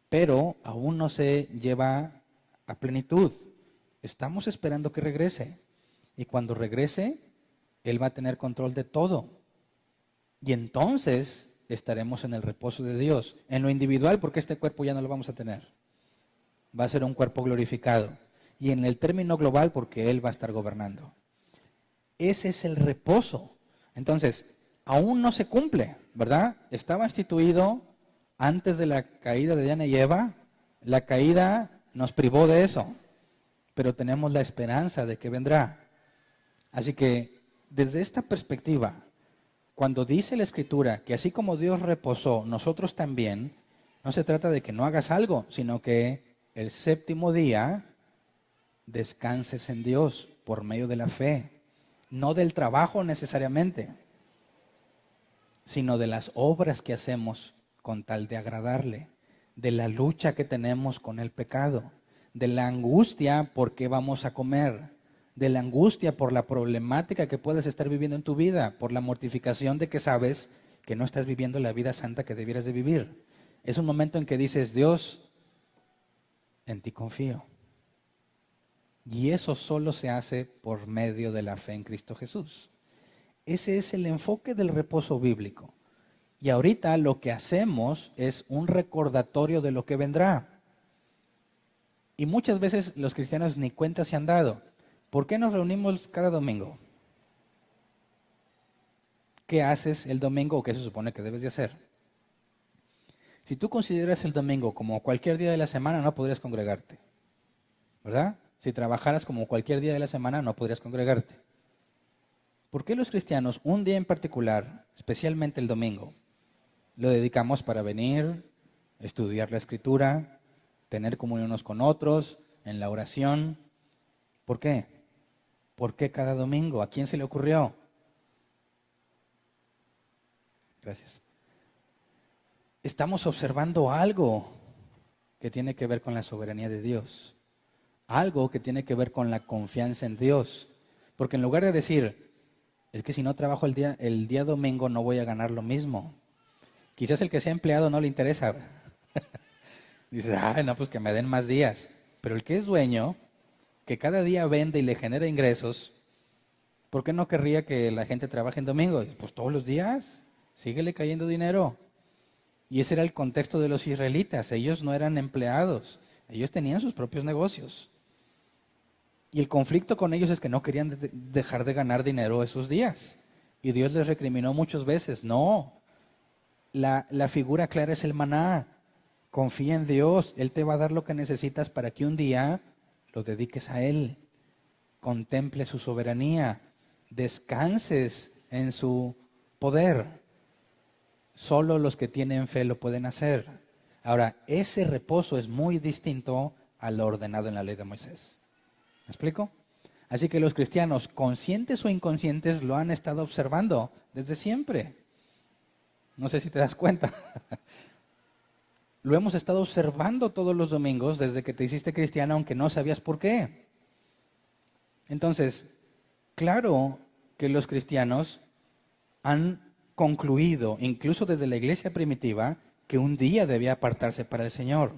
Pero aún no se lleva a plenitud. Estamos esperando que regrese. Y cuando regrese, Él va a tener control de todo. Y entonces estaremos en el reposo de Dios. En lo individual, porque este cuerpo ya no lo vamos a tener. Va a ser un cuerpo glorificado. Y en el término global, porque Él va a estar gobernando. Ese es el reposo. Entonces, aún no se cumple, ¿verdad? Estaba instituido antes de la caída de Adán y Eva. La caída nos privó de eso, pero tenemos la esperanza de que vendrá. Así que, desde esta perspectiva, cuando dice la Escritura que así como Dios reposó, nosotros también, no se trata de que no hagas algo, sino que el séptimo día descanses en Dios por medio de la fe. No del trabajo necesariamente, sino de las obras que hacemos con tal de agradarle, de la lucha que tenemos con el pecado, de la angustia por qué vamos a comer, de la angustia por la problemática que puedes estar viviendo en tu vida, por la mortificación de que sabes que no estás viviendo la vida santa que debieras de vivir. Es un momento en que dices, Dios, en ti confío. Y eso solo se hace por medio de la fe en Cristo Jesús. Ese es el enfoque del reposo bíblico. Y ahorita lo que hacemos es un recordatorio de lo que vendrá. Y muchas veces los cristianos ni cuenta se han dado. ¿Por qué nos reunimos cada domingo? ¿Qué haces el domingo o qué se supone que debes de hacer? Si tú consideras el domingo como cualquier día de la semana, no podrías congregarte, ¿verdad? Si trabajaras como cualquier día de la semana, no podrías congregarte. ¿Por qué los cristianos, un día en particular, especialmente el domingo, lo dedicamos para venir, estudiar la Escritura, tener comunión unos con otros, en la oración? ¿Por qué? ¿Por qué cada domingo? ¿A quién se le ocurrió? Gracias. Estamos observando algo que tiene que ver con la soberanía de Dios. Algo que tiene que ver con la confianza en Dios. Porque en lugar de decir, es que si no trabajo el día domingo no voy a ganar lo mismo. Quizás el que sea empleado no le interesa. Dice, no, pues que me den más días. Pero el que es dueño, que cada día vende y le genera ingresos, ¿por qué no querría que la gente trabaje en domingo? Pues todos los días, síguele cayendo dinero. Y ese era el contexto de los israelitas. Ellos no eran empleados, ellos tenían sus propios negocios. Y el conflicto con ellos es que no querían dejar de ganar dinero esos días. Y Dios les recriminó muchas veces. No, la figura clara es el maná. Confía en Dios, Él te va a dar lo que necesitas para que un día lo dediques a Él. Contemple su soberanía, descanses en su poder. Solo los que tienen fe lo pueden hacer. Ahora, ese reposo es muy distinto a lo ordenado en la ley de Moisés. ¿Me explico? Así que los cristianos, conscientes o inconscientes, lo han estado observando desde siempre. No sé si te das cuenta. Lo hemos estado observando todos los domingos desde que te hiciste cristiano, aunque no sabías por qué. Entonces, claro que los cristianos han concluido, incluso desde la iglesia primitiva, que un día debía apartarse para el Señor.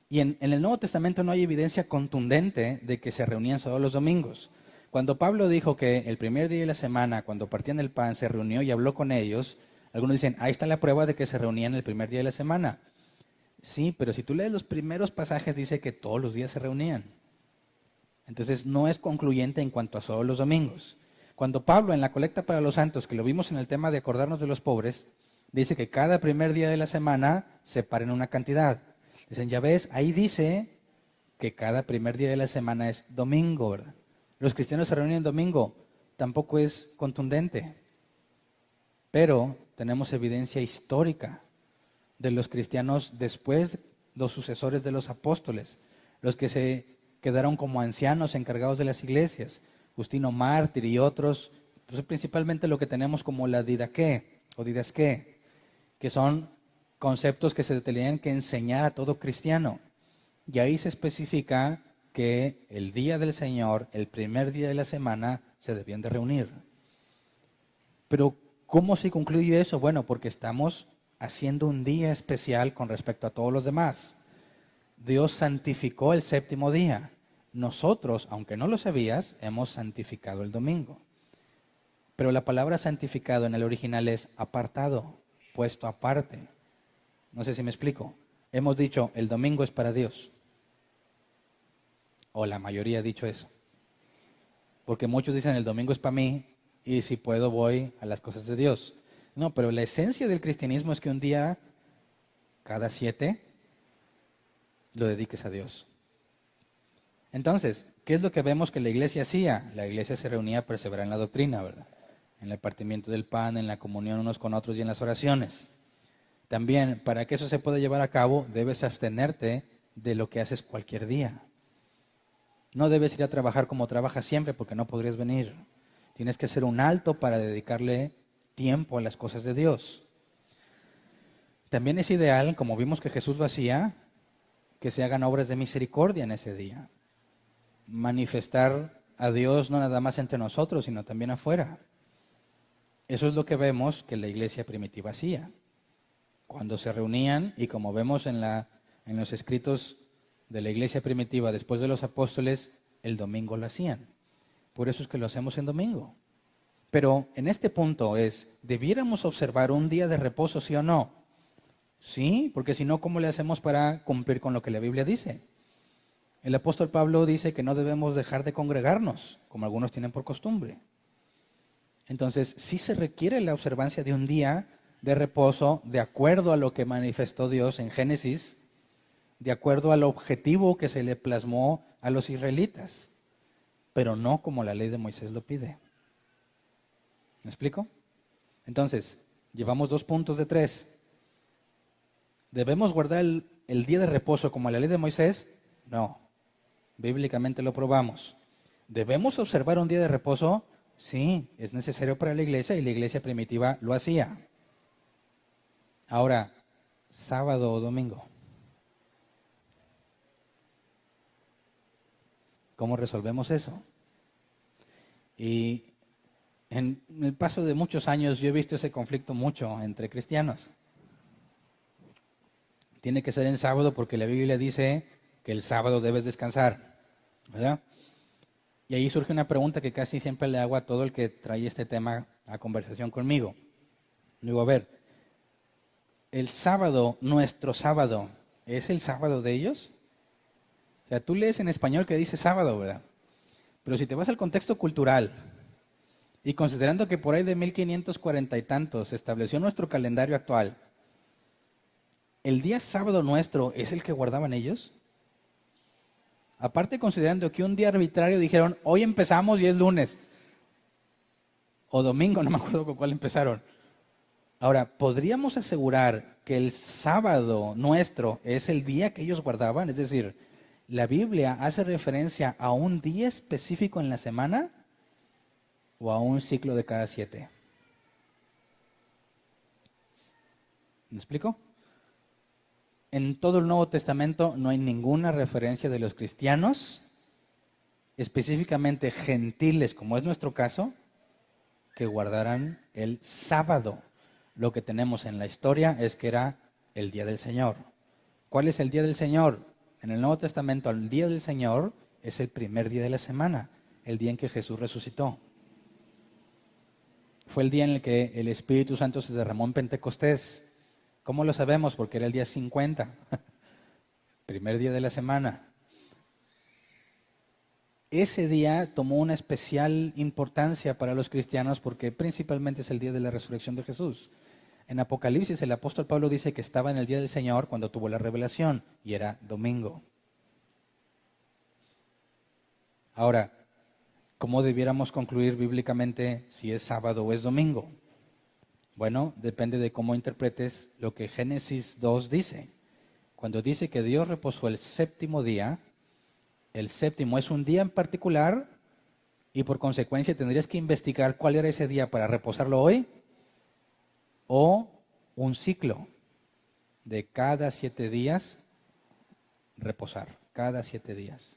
Y en el Nuevo Testamento no hay evidencia contundente de que se reunían solo los domingos. Cuando Pablo dijo que el primer día de la semana, cuando partían el pan, se reunió y habló con ellos, algunos dicen, ahí está la prueba de que se reunían el primer día de la semana. Sí, pero si tú lees los primeros pasajes, dice que todos los días se reunían. Entonces no es concluyente en cuanto a solo los domingos. Cuando Pablo en la colecta para los santos, que lo vimos en el tema de acordarnos de los pobres, dice que cada primer día de la semana separen una cantidad. Dicen, ya ves, ahí dice que cada primer día de la semana es domingo, ¿verdad? Los cristianos se reúnen domingo, tampoco es contundente. Pero tenemos evidencia histórica de los cristianos después, los sucesores de los apóstoles, los que se quedaron como ancianos encargados de las iglesias, Justino Mártir y otros, pues principalmente lo que tenemos como la didaqué o didasqué, que son conceptos que se tenían que enseñar a todo cristiano. Y ahí se especifica que el día del Señor, el primer día de la semana, se debían de reunir. Pero ¿Cómo se concluye eso? Bueno, porque estamos haciendo un día especial con respecto a todos los demás. Dios santificó el séptimo día. Nosotros, aunque no lo sabías, hemos santificado el domingo. Pero la palabra santificado en el original es apartado, puesto aparte. No sé si me explico. Hemos dicho, el domingo es para Dios. O la mayoría ha dicho eso. Porque muchos dicen, el domingo es para mí y si puedo voy a las cosas de Dios. No, pero la esencia del cristianismo es que un día, cada 7, lo dediques a Dios. Entonces, ¿qué es lo que vemos que la iglesia hacía? La iglesia se reunía a perseverar en la doctrina, ¿verdad? En el partimiento del pan, en la comunión unos con otros y en las oraciones. También, para que eso se pueda llevar a cabo, debes abstenerte de lo que haces cualquier día. No debes ir a trabajar como trabajas siempre porque no podrías venir. Tienes que hacer un alto para dedicarle tiempo a las cosas de Dios. También es ideal, como vimos que Jesús lo hacía, que se hagan obras de misericordia en ese día. Manifestar a Dios no nada más entre nosotros, sino también afuera. Eso es lo que vemos que la iglesia primitiva hacía. Cuando se reunían, y como vemos en los escritos de la iglesia primitiva después de los apóstoles, el domingo lo hacían. Por eso es que lo hacemos en domingo. Pero en este punto es, ¿debiéramos observar un día de reposo, sí o no? Sí, porque si no, ¿cómo le hacemos para cumplir con lo que la Biblia dice? El apóstol Pablo dice que no debemos dejar de congregarnos, como algunos tienen por costumbre. Entonces, sí se requiere la observancia de un día de reposo de acuerdo a lo que manifestó Dios en Génesis, de acuerdo al objetivo que se le plasmó a los israelitas, pero no como la ley de Moisés lo pide. ¿Me explico? Entonces, llevamos 2 puntos de 3. ¿Debemos guardar el día de reposo como la ley de Moisés? No. Bíblicamente lo probamos. ¿Debemos observar un día de reposo? Sí, es necesario para la iglesia y la iglesia primitiva lo hacía. Ahora, sábado o domingo. ¿Cómo resolvemos eso? Y en el paso de muchos años yo he visto ese conflicto mucho entre cristianos. Tiene que ser en sábado porque la Biblia dice que el sábado debes descansar, ¿verdad? Y ahí surge una pregunta que casi siempre le hago a todo el que trae este tema a conversación conmigo. Digo, a ver, ¿el sábado, nuestro sábado, es el sábado de ellos? O sea, tú lees en español que dice sábado, ¿verdad? Pero si te vas al contexto cultural y considerando que por ahí de 1540 y tantos se estableció nuestro calendario actual, ¿el día sábado nuestro es el que guardaban ellos? Aparte considerando que un día arbitrario dijeron, hoy empezamos y es lunes. O domingo, no me acuerdo con cuál empezaron. Ahora, ¿podríamos asegurar que el sábado nuestro es el día que ellos guardaban? Es decir, ¿la Biblia hace referencia a un día específico en la semana o a un ciclo de cada 7? ¿Me explico? En todo el Nuevo Testamento no hay ninguna referencia de los cristianos, específicamente gentiles, como es nuestro caso, que guardaran el sábado. Lo que tenemos en la historia es que era el día del Señor. ¿Cuál es el día del Señor? En el Nuevo Testamento, el día del Señor es el primer día de la semana, el día en que Jesús resucitó. Fue el día en el que el Espíritu Santo se derramó en Pentecostés. ¿Cómo lo sabemos? Porque era el día 50, primer día de la semana. Ese día tomó una especial importancia para los cristianos porque principalmente es el día de la resurrección de Jesús. En Apocalipsis el apóstol Pablo dice que estaba en el día del Señor cuando tuvo la revelación y era domingo. Ahora, ¿cómo debiéramos concluir bíblicamente si es sábado o es domingo? Bueno, depende de cómo interpretes lo que Génesis 2 dice. Cuando dice que Dios reposó el séptimo día, el séptimo es un día en particular y por consecuencia tendrías que investigar cuál era ese día para reposarlo hoy o un ciclo de cada 7 días reposar, cada 7 días.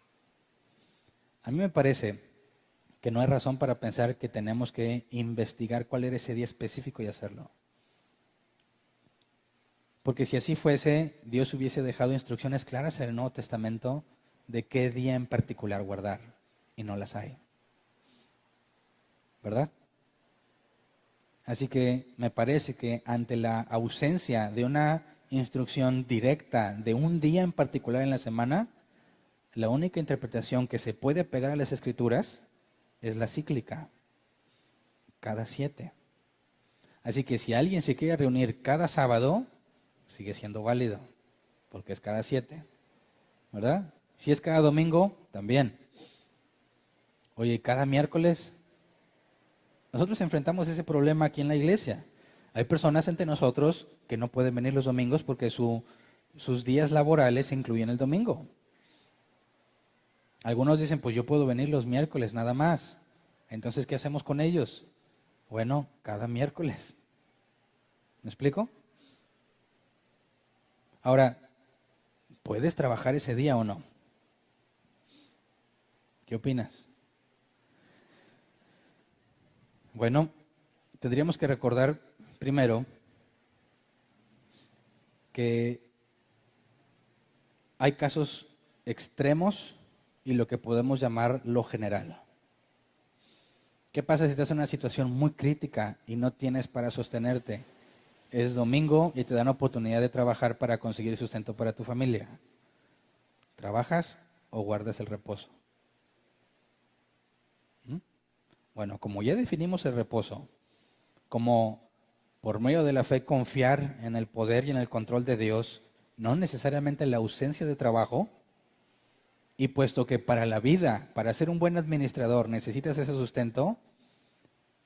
A mí me parece que no hay razón para pensar que tenemos que investigar cuál era ese día específico y hacerlo. Porque si así fuese, Dios hubiese dejado instrucciones claras en el Nuevo Testamento de qué día en particular guardar, y no las hay. ¿Verdad? Así que me parece que ante la ausencia de una instrucción directa de un día en particular en la semana, la única interpretación que se puede pegar a las Escrituras es la cíclica, cada 7. Así que si alguien se quiere reunir cada sábado, sigue siendo válido, porque es cada 7, ¿verdad? Si es cada domingo, también. Oye, cada miércoles. Nosotros enfrentamos ese problema aquí en la iglesia. Hay personas entre nosotros que no pueden venir los domingos porque sus días laborales incluyen el domingo. Algunos dicen, pues yo puedo venir los miércoles nada más. Entonces, ¿qué hacemos con ellos? Bueno, cada miércoles. ¿Me explico? Ahora, ¿puedes trabajar ese día o no? ¿Qué opinas? Bueno, tendríamos que recordar primero que hay casos extremos y lo que podemos llamar lo general. ¿Qué pasa si estás en una situación muy crítica y no tienes para sostenerte? Es domingo y te dan oportunidad de trabajar para conseguir sustento para tu familia. ¿Trabajas o guardas el reposo? Bueno, como ya definimos el reposo, como por medio de la fe confiar en el poder y en el control de Dios, no necesariamente la ausencia de trabajo, y puesto que para la vida, para ser un buen administrador, necesitas ese sustento,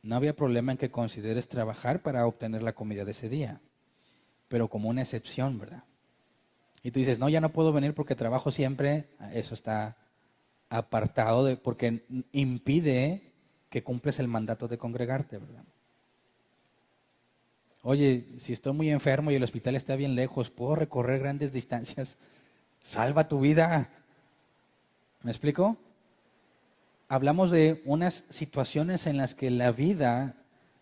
no había problema en que consideres trabajar para obtener la comida de ese día, pero como una excepción, ¿verdad? Y tú dices, no, ya no puedo venir porque trabajo siempre, eso está apartado porque impide que cumples el mandato de congregarte, ¿verdad? Oye, si estoy muy enfermo y el hospital está bien lejos, ¿puedo recorrer grandes distancias? Salva tu vida. ¿Me explico? Hablamos de unas situaciones en las que la vida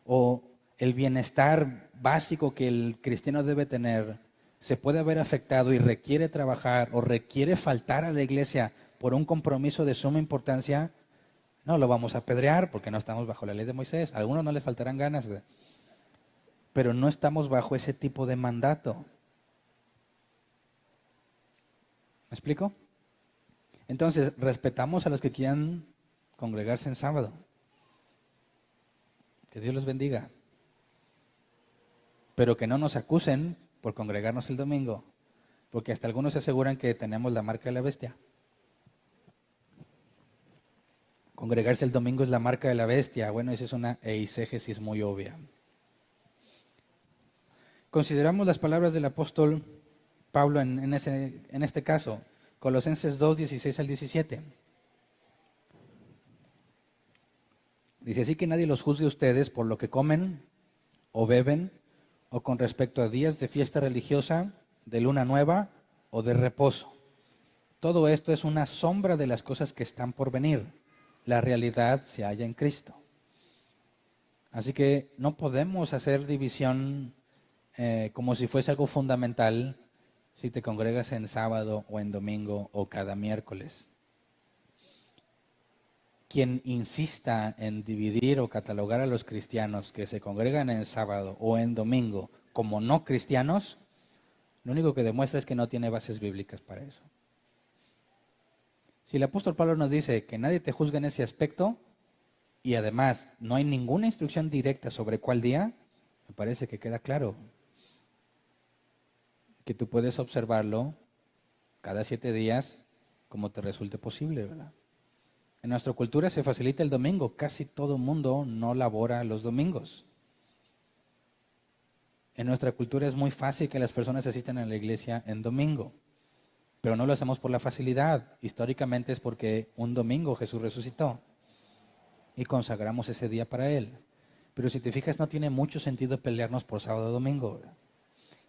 o el bienestar básico que el cristiano debe tener se puede ver afectado y requiere trabajar o requiere faltar a la iglesia por un compromiso de suma importancia. No lo vamos a apedrear porque no estamos bajo la ley de Moisés. A algunos no les faltarán ganas, ¿verdad? Pero no estamos bajo ese tipo de mandato. ¿Me explico? Entonces, respetamos a los que quieran congregarse en sábado. Que Dios los bendiga. Pero que no nos acusen por congregarnos el domingo, porque hasta algunos se aseguran que tenemos la marca de la bestia. Congregarse el domingo es la marca de la bestia. Bueno, esa es una eisegesis muy obvia. Consideramos las palabras del apóstol Pablo en este caso, Colosenses 2, 16 al 17. Dice, así que nadie los juzgue a ustedes por lo que comen o beben, o con respecto a días de fiesta religiosa, de luna nueva o de reposo. Todo esto es una sombra de las cosas que están por venir. La realidad se halla en Cristo. Así que no podemos hacer división como si fuese algo fundamental si te congregas en sábado o en domingo o cada miércoles. Quien insista en dividir o catalogar a los cristianos que se congregan en sábado o en domingo como no cristianos, lo único que demuestra es que no tiene bases bíblicas para eso. Si el apóstol Pablo nos dice que nadie te juzgue en ese aspecto y además no hay ninguna instrucción directa sobre cuál día, me parece que queda claro que tú puedes observarlo cada 7 días como te resulte posible, ¿verdad? En nuestra cultura se facilita el domingo. Casi todo el mundo no labora los domingos. En nuestra cultura es muy fácil que las personas asistan a la iglesia en domingo, pero no lo hacemos por la facilidad. Históricamente es porque un domingo Jesús resucitó y consagramos ese día para Él. Pero si te fijas, no tiene mucho sentido pelearnos por sábado o domingo, ¿verdad?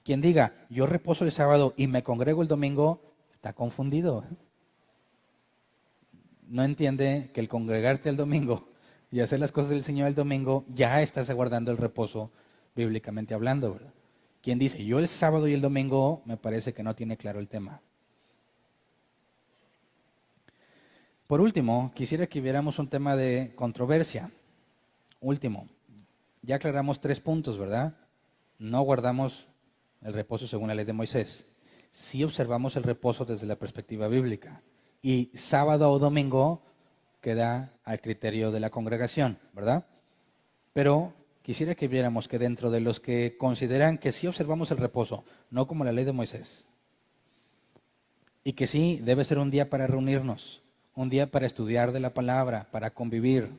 Quien diga, yo reposo el sábado y me congrego el domingo, está confundido. No entiende que el congregarte el domingo y hacer las cosas del Señor el domingo, ya estás aguardando el reposo bíblicamente hablando, ¿verdad? Quien dice, yo el sábado y el domingo, me parece que no tiene claro el tema. Por último, quisiera que viéramos un tema de controversia. Último, ya aclaramos 3 puntos, ¿verdad? No guardamos el reposo según la ley de Moisés. Sí observamos el reposo desde la perspectiva bíblica. Y sábado o domingo queda al criterio de la congregación, ¿verdad? Pero quisiera que viéramos que dentro de los que consideran que sí observamos el reposo, no como la ley de Moisés, y que sí debe ser un día para reunirnos, un día para estudiar de la palabra, para convivir,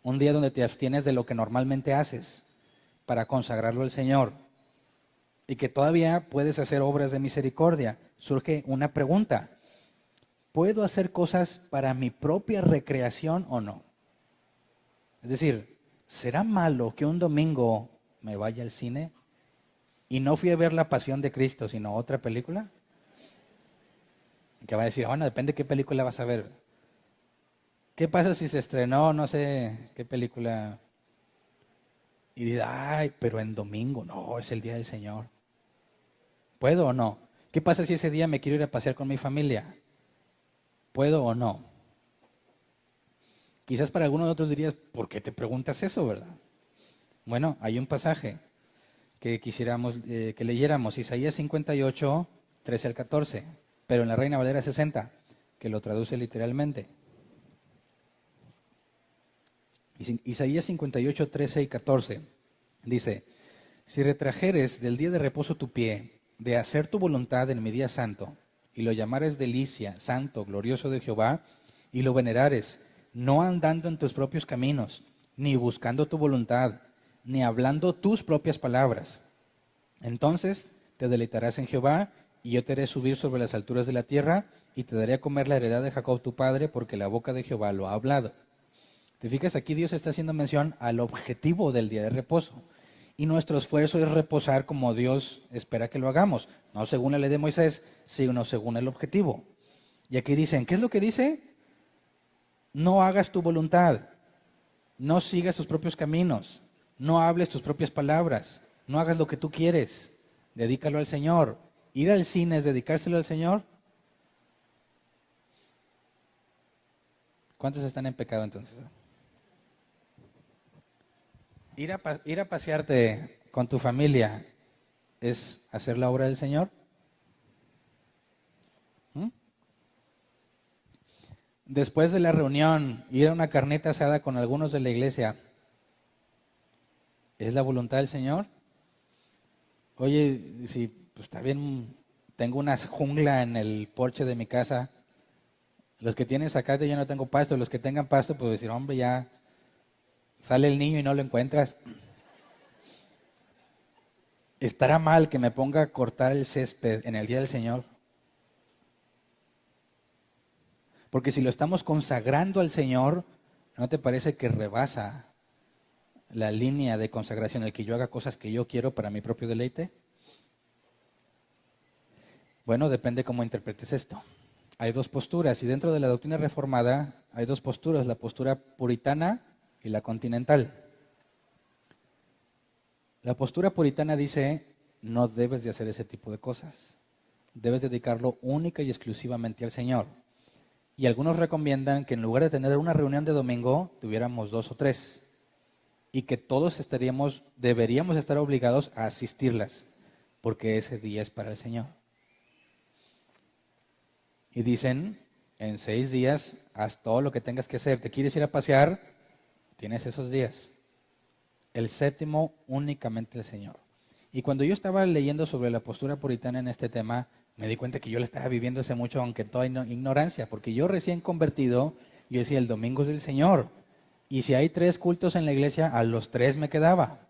un día donde te abstienes de lo que normalmente haces, para consagrarlo al Señor, y que todavía puedes hacer obras de misericordia. Surge una pregunta: ¿puedo hacer cosas para mi propia recreación o no? Es decir, ¿será malo que un domingo me vaya al cine y no fui a ver La Pasión de Cristo, sino otra película? Que va a decir, bueno, depende de qué película vas a ver. ¿Qué pasa si se estrenó, no sé, qué película? Y dice, ay, pero en domingo, no, es el día del Señor. ¿Puedo o no? ¿Qué pasa si ese día me quiero ir a pasear con mi familia? ¿Puedo o no? Quizás para algunos de otros dirías, ¿por qué te preguntas eso, verdad? Bueno, hay un pasaje que quisiéramos que leyéramos, Isaías 58, 13 al 14, pero en la Reina Valera 60, que lo traduce literalmente. Isaías 58, 13 y 14 dice, si retrajeres del día de reposo tu pie, de hacer tu voluntad en mi día santo, y lo llamares delicia, santo, glorioso de Jehová, y lo venerares, no andando en tus propios caminos, ni buscando tu voluntad, ni hablando tus propias palabras, entonces te deleitarás en Jehová, y yo te haré subir sobre las alturas de la tierra, y te daré a comer la heredad de Jacob tu padre, porque la boca de Jehová lo ha hablado. ¿Te fijas? Aquí Dios está haciendo mención al objetivo del día de reposo. Y nuestro esfuerzo es reposar como Dios espera que lo hagamos. No según la ley de Moisés, sino según el objetivo. Y aquí dicen, ¿qué es lo que dice? No hagas tu voluntad. No sigas tus propios caminos. No hables tus propias palabras. No hagas lo que tú quieres. Dedícalo al Señor. Ir al cine es dedicárselo al Señor. ¿Cuántos están en pecado entonces? Ir a pasearte con tu familia es hacer la obra del Señor. ¿Mm? Después de la reunión, ir a una carnita asada con algunos de la iglesia, ¿es la voluntad del Señor? Oye, si pues está bien, tengo una jungla en el porche de mi casa, los que tienen zacate yo no tengo pasto, los que tengan pasto pues decir, hombre, ya sale el niño y no lo encuentras. ¿Estará mal que me ponga a cortar el césped en el día del Señor? Porque si lo estamos consagrando al Señor, ¿no te parece que rebasa la línea de consagración, el que yo haga cosas que yo quiero para mi propio deleite? Bueno, depende cómo interpretes esto. Hay 2 posturas y dentro de la doctrina reformada hay 2 posturas, la postura puritana y la continental. La postura puritana dice, no debes de hacer ese tipo de cosas. Debes dedicarlo única y exclusivamente al Señor. Y algunos recomiendan que en lugar de tener una reunión de domingo, tuviéramos 2 o 3. Y que todos deberíamos estar obligados a asistirlas, porque ese día es para el Señor. Y dicen, en 6 días, haz todo lo que tengas que hacer. ¿Te quieres ir a pasear? Tienes esos días. El 7º únicamente el Señor. Y cuando yo estaba leyendo sobre la postura puritana en este tema, me di cuenta que yo la estaba viviendo hace mucho, aunque en toda ignorancia, porque yo recién convertido, yo decía, el domingo es del Señor. Y si hay 3 cultos en la iglesia, a los 3 me quedaba.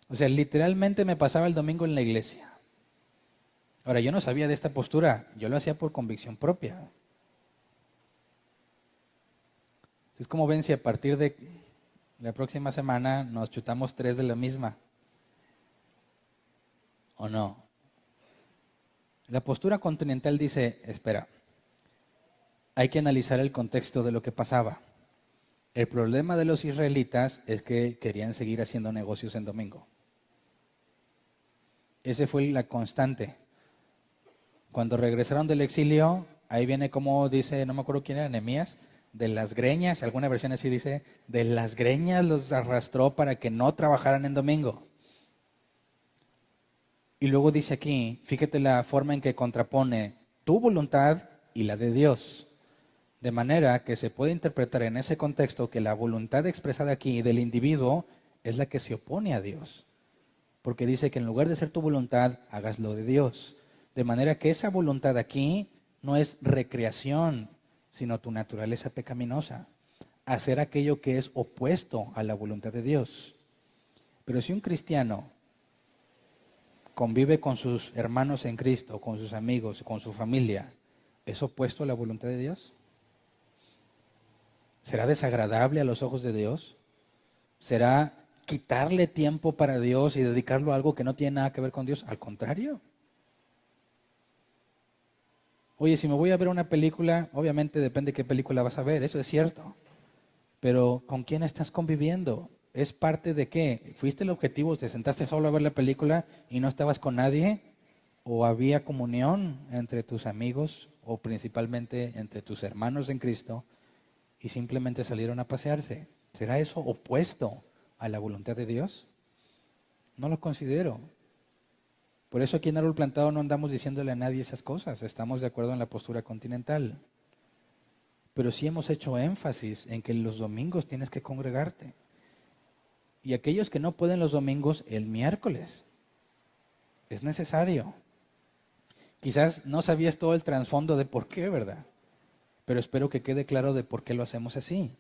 O sea, literalmente me pasaba el domingo en la iglesia. Ahora, yo no sabía de esta postura, yo lo hacía por convicción propia. Entonces, ¿cómo ven si a partir de la próxima semana nos chutamos 3 de la misma? ¿O no? La postura continental dice, espera, hay que analizar el contexto de lo que pasaba. El problema de los israelitas es que querían seguir haciendo negocios en domingo. Ese fue la constante. Cuando regresaron del exilio, ahí viene como dice, no me acuerdo quién era, Nehemías, de las greñas, alguna versión así dice, de las greñas los arrastró para que no trabajaran en domingo. Y luego dice aquí, fíjate la forma en que contrapone tu voluntad y la de Dios. De manera que se puede interpretar en ese contexto que la voluntad expresada aquí del individuo es la que se opone a Dios. Porque dice que en lugar de ser tu voluntad, hagas lo de Dios. De manera que esa voluntad aquí no es recreación, sino tu naturaleza pecaminosa. Hacer aquello que es opuesto a la voluntad de Dios. Pero si un cristiano convive con sus hermanos en Cristo, con sus amigos, con su familia, ¿es opuesto a la voluntad de Dios? ¿Será desagradable a los ojos de Dios? ¿Será quitarle tiempo para Dios y dedicarlo a algo que no tiene nada que ver con Dios? Al contrario. Oye, si me voy a ver una película, obviamente depende de qué película vas a ver, eso es cierto. Pero ¿con quién estás conviviendo? ¿Es parte de qué? ¿Fuiste el objetivo? ¿Te sentaste solo a ver la película y no estabas con nadie? ¿O había comunión entre tus amigos o principalmente entre tus hermanos en Cristo y simplemente salieron a pasearse? ¿Será eso opuesto a la voluntad de Dios? No lo considero. Por eso aquí en Árbol Plantado no andamos diciéndole a nadie esas cosas. Estamos de acuerdo en la postura continental. Pero sí hemos hecho énfasis en que los domingos tienes que congregarte. Y aquellos que no pueden los domingos, el miércoles. Es necesario. Quizás no sabías todo el trasfondo de por qué, ¿verdad? Pero espero que quede claro de por qué lo hacemos así.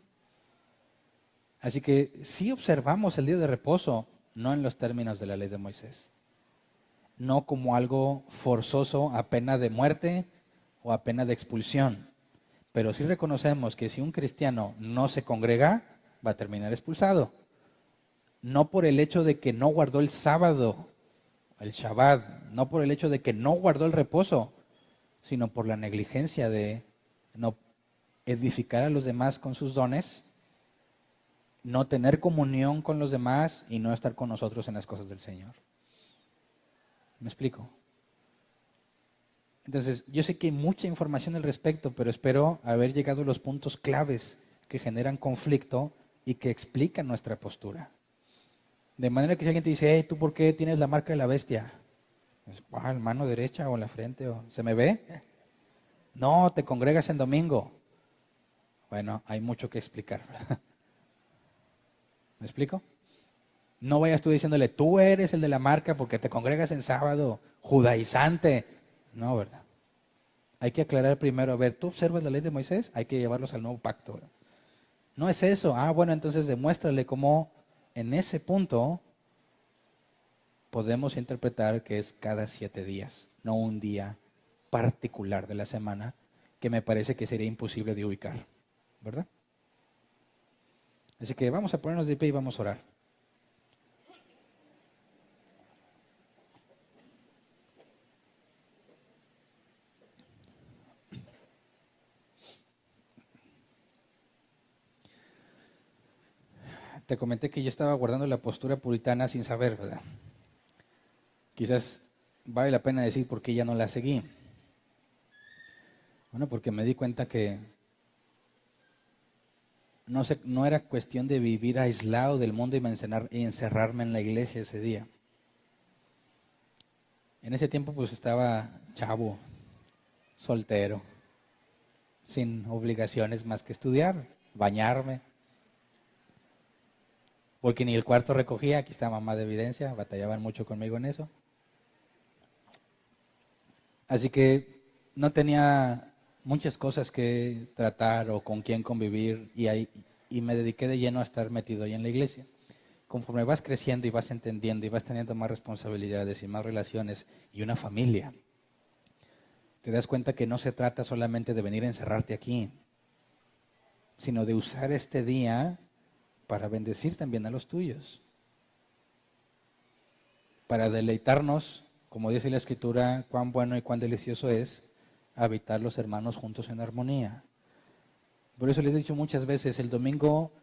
Así que sí observamos el día de reposo, no en los términos de la ley de Moisés. No como algo forzoso a pena de muerte o a pena de expulsión. Pero sí reconocemos que si un cristiano no se congrega, va a terminar expulsado. No por el hecho de que no guardó el sábado, el Shabbat, no por el hecho de que no guardó el reposo, sino por la negligencia de no edificar a los demás con sus dones, no tener comunión con los demás y no estar con nosotros en las cosas del Señor. ¿Me explico? Entonces, yo sé que hay mucha información al respecto, pero espero haber llegado a los puntos claves que generan conflicto y que explican nuestra postura. De manera que si alguien te dice, hey, ¿tú por qué tienes la marca de la bestia? ¿En mano derecha o en la frente? ¿Se me ve? No, te congregas en domingo. Bueno, hay mucho que explicar, ¿verdad? ¿Me explico? No vayas tú diciéndole, tú eres el de la marca porque te congregas en sábado, judaizante. No, ¿verdad? Hay que aclarar primero, a ver, ¿tú observas la ley de Moisés? Hay que llevarlos al nuevo pacto, ¿verdad? No es eso. Ah, bueno, entonces demuéstrale cómo en ese punto podemos interpretar que es cada 7 días, no un día particular de la semana, que me parece que sería imposible de ubicar, ¿verdad? Así que vamos a ponernos de pie y vamos a orar. Te comenté que yo estaba guardando la postura puritana sin saber, ¿verdad? Quizás vale la pena decir por qué ya no la seguí. Bueno, porque me di cuenta que no era cuestión de vivir aislado del mundo y encerrarme en la iglesia ese día. En ese tiempo pues estaba chavo, soltero, sin obligaciones más que estudiar, bañarme. Porque ni el cuarto recogía, aquí está mamá de evidencia, batallaban mucho conmigo en eso. Así que no tenía muchas cosas que tratar o con quién convivir y me dediqué de lleno a estar metido ahí en la iglesia. Conforme vas creciendo y vas entendiendo y vas teniendo más responsabilidades y más relaciones y una familia, te das cuenta que no se trata solamente de venir a encerrarte aquí, sino de usar este día para bendecir también a los tuyos, para deleitarnos, como dice la Escritura, cuán bueno y cuán delicioso es habitar los hermanos juntos en armonía. Por eso les he dicho muchas veces, el domingo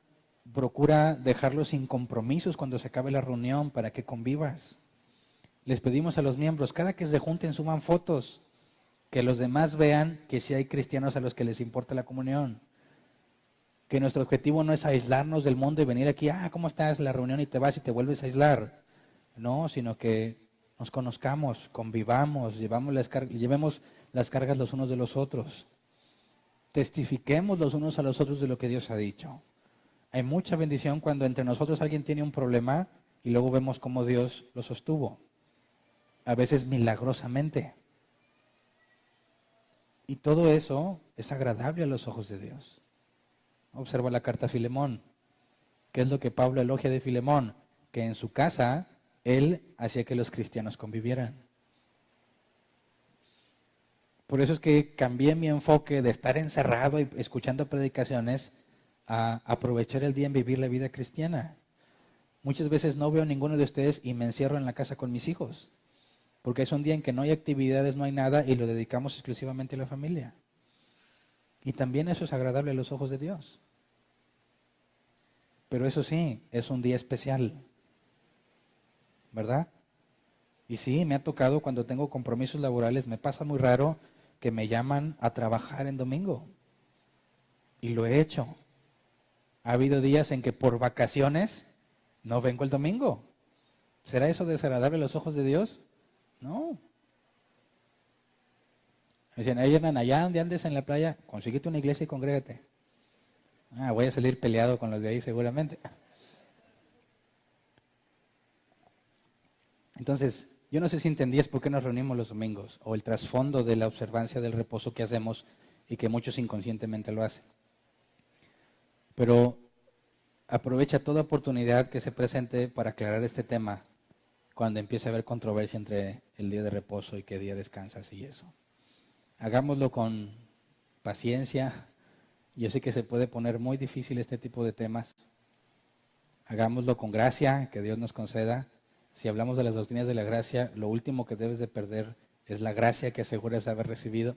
Procura dejarlos sin compromisos cuando se acabe la reunión para que convivas. Les pedimos a los miembros, cada que se junten suban fotos, que los demás vean que sí hay cristianos a los que les importa la comunión. Que nuestro objetivo no es aislarnos del mundo y venir aquí, ¿cómo estás? La reunión y te vas y te vuelves a aislar. No, sino que nos conozcamos, convivamos, llevemos las cargas los unos de los otros. Testifiquemos los unos a los otros de lo que Dios ha dicho. Hay mucha bendición cuando entre nosotros alguien tiene un problema y luego vemos cómo Dios lo sostuvo. A veces milagrosamente. Y todo eso es agradable a los ojos de Dios. Observa la carta a Filemón. ¿Qué es lo que Pablo elogia de Filemón? Que en su casa él hacía que los cristianos convivieran. Por eso es que cambié mi enfoque de estar encerrado y escuchando predicaciones a aprovechar el día en vivir la vida cristiana. Muchas veces no veo a ninguno de ustedes y me encierro en la casa con mis hijos, porque es un día en que no hay actividades, no hay nada y lo dedicamos exclusivamente a la familia. Y también eso es agradable a los ojos de Dios. Pero eso sí, es un día especial, ¿verdad? Y sí, me ha tocado cuando tengo compromisos laborales, me pasa muy raro que me llaman a trabajar en domingo. Y lo he hecho. Ha habido días en que por vacaciones no vengo el domingo. ¿Será eso desagradable a los ojos de Dios? No. Me dicen, Hernán, allá donde andes en la playa, consíguete una iglesia y congrégate. Voy a salir peleado con los de ahí seguramente. Entonces, yo no sé si entendías por qué nos reunimos los domingos o el trasfondo de la observancia del reposo que hacemos y que muchos inconscientemente lo hacen. Pero aprovecha toda oportunidad que se presente para aclarar este tema cuando empiece a haber controversia entre el día de reposo y qué día descansas y eso. Hagámoslo con paciencia. Yo sé que se puede poner muy difícil este tipo de temas. Hagámoslo con gracia, que Dios nos conceda. Si hablamos de las doctrinas de la gracia, lo último que debes de perder es la gracia que aseguras haber recibido.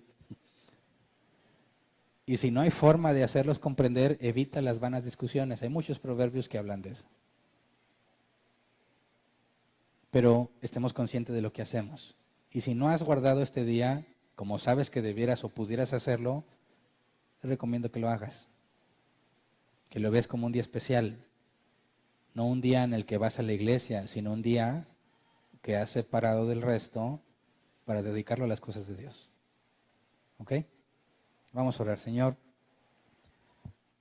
Y si no hay forma de hacerlos comprender, evita las vanas discusiones. Hay muchos proverbios que hablan de eso. Pero estemos conscientes de lo que hacemos. Y si no has guardado este día, como sabes que debieras o pudieras hacerlo, te recomiendo que lo hagas. Que lo veas como un día especial. No un día en el que vas a la iglesia, sino un día que has separado del resto para dedicarlo a las cosas de Dios. ¿Ok? Vamos a orar. Señor,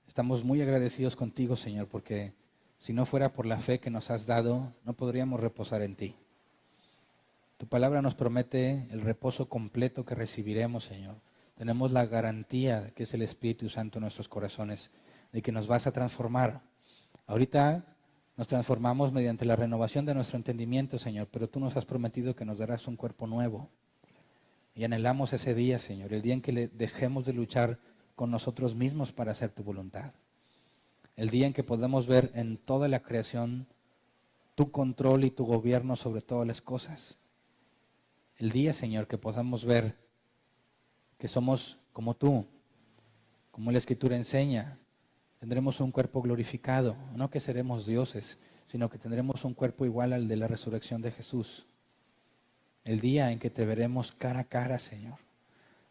estamos muy agradecidos contigo, Señor, porque si no fuera por la fe que nos has dado, no podríamos reposar en ti. Tu palabra nos promete el reposo completo que recibiremos, Señor. Tenemos la garantía que es el Espíritu Santo en nuestros corazones, de que nos vas a transformar. Ahorita nos transformamos mediante la renovación de nuestro entendimiento, Señor, pero tú nos has prometido que nos darás un cuerpo nuevo. Y anhelamos ese día, Señor, el día en que dejemos de luchar con nosotros mismos para hacer tu voluntad. El día en que podamos ver en toda la creación tu control y tu gobierno sobre todas las cosas. El día, Señor, que podamos ver que somos como tú, como la Escritura enseña. Tendremos un cuerpo glorificado, no que seremos dioses, sino que tendremos un cuerpo igual al de la resurrección de Jesús. El día en que te veremos cara a cara, Señor.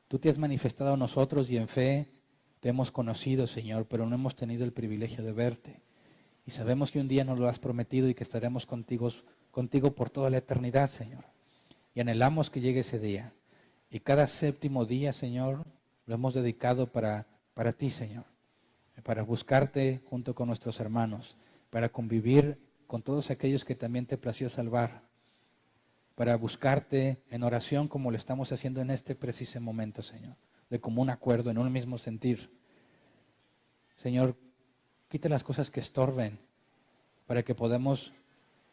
Tú te has manifestado a nosotros y en fe te hemos conocido, Señor, pero no hemos tenido el privilegio de verte. Y sabemos que un día nos lo has prometido y que estaremos contigo por toda la eternidad, Señor. Y anhelamos que llegue ese día. Y cada séptimo día, Señor, lo hemos dedicado para ti, Señor. Para buscarte junto con nuestros hermanos. Para convivir con todos aquellos que también te plació salvar. Para buscarte en oración como lo estamos haciendo en este preciso momento, Señor. De común acuerdo, en un mismo sentir. Señor, quita las cosas que estorben para que podamos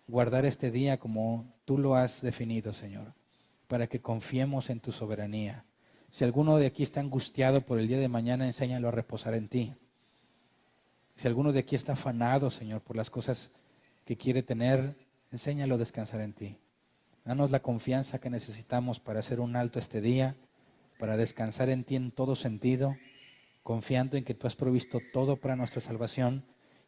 guardar este día como tú lo has definido, Señor, para que confiemos en tu soberanía. Si alguno de aquí está angustiado por el día de mañana, enséñalo a reposar en ti. Si alguno de aquí está afanado, Señor, por las cosas que quiere tener, enséñalo a descansar en ti. Danos la confianza que necesitamos para hacer un alto este día, para descansar en ti en todo sentido, confiando en que tú has provisto todo para nuestra salvación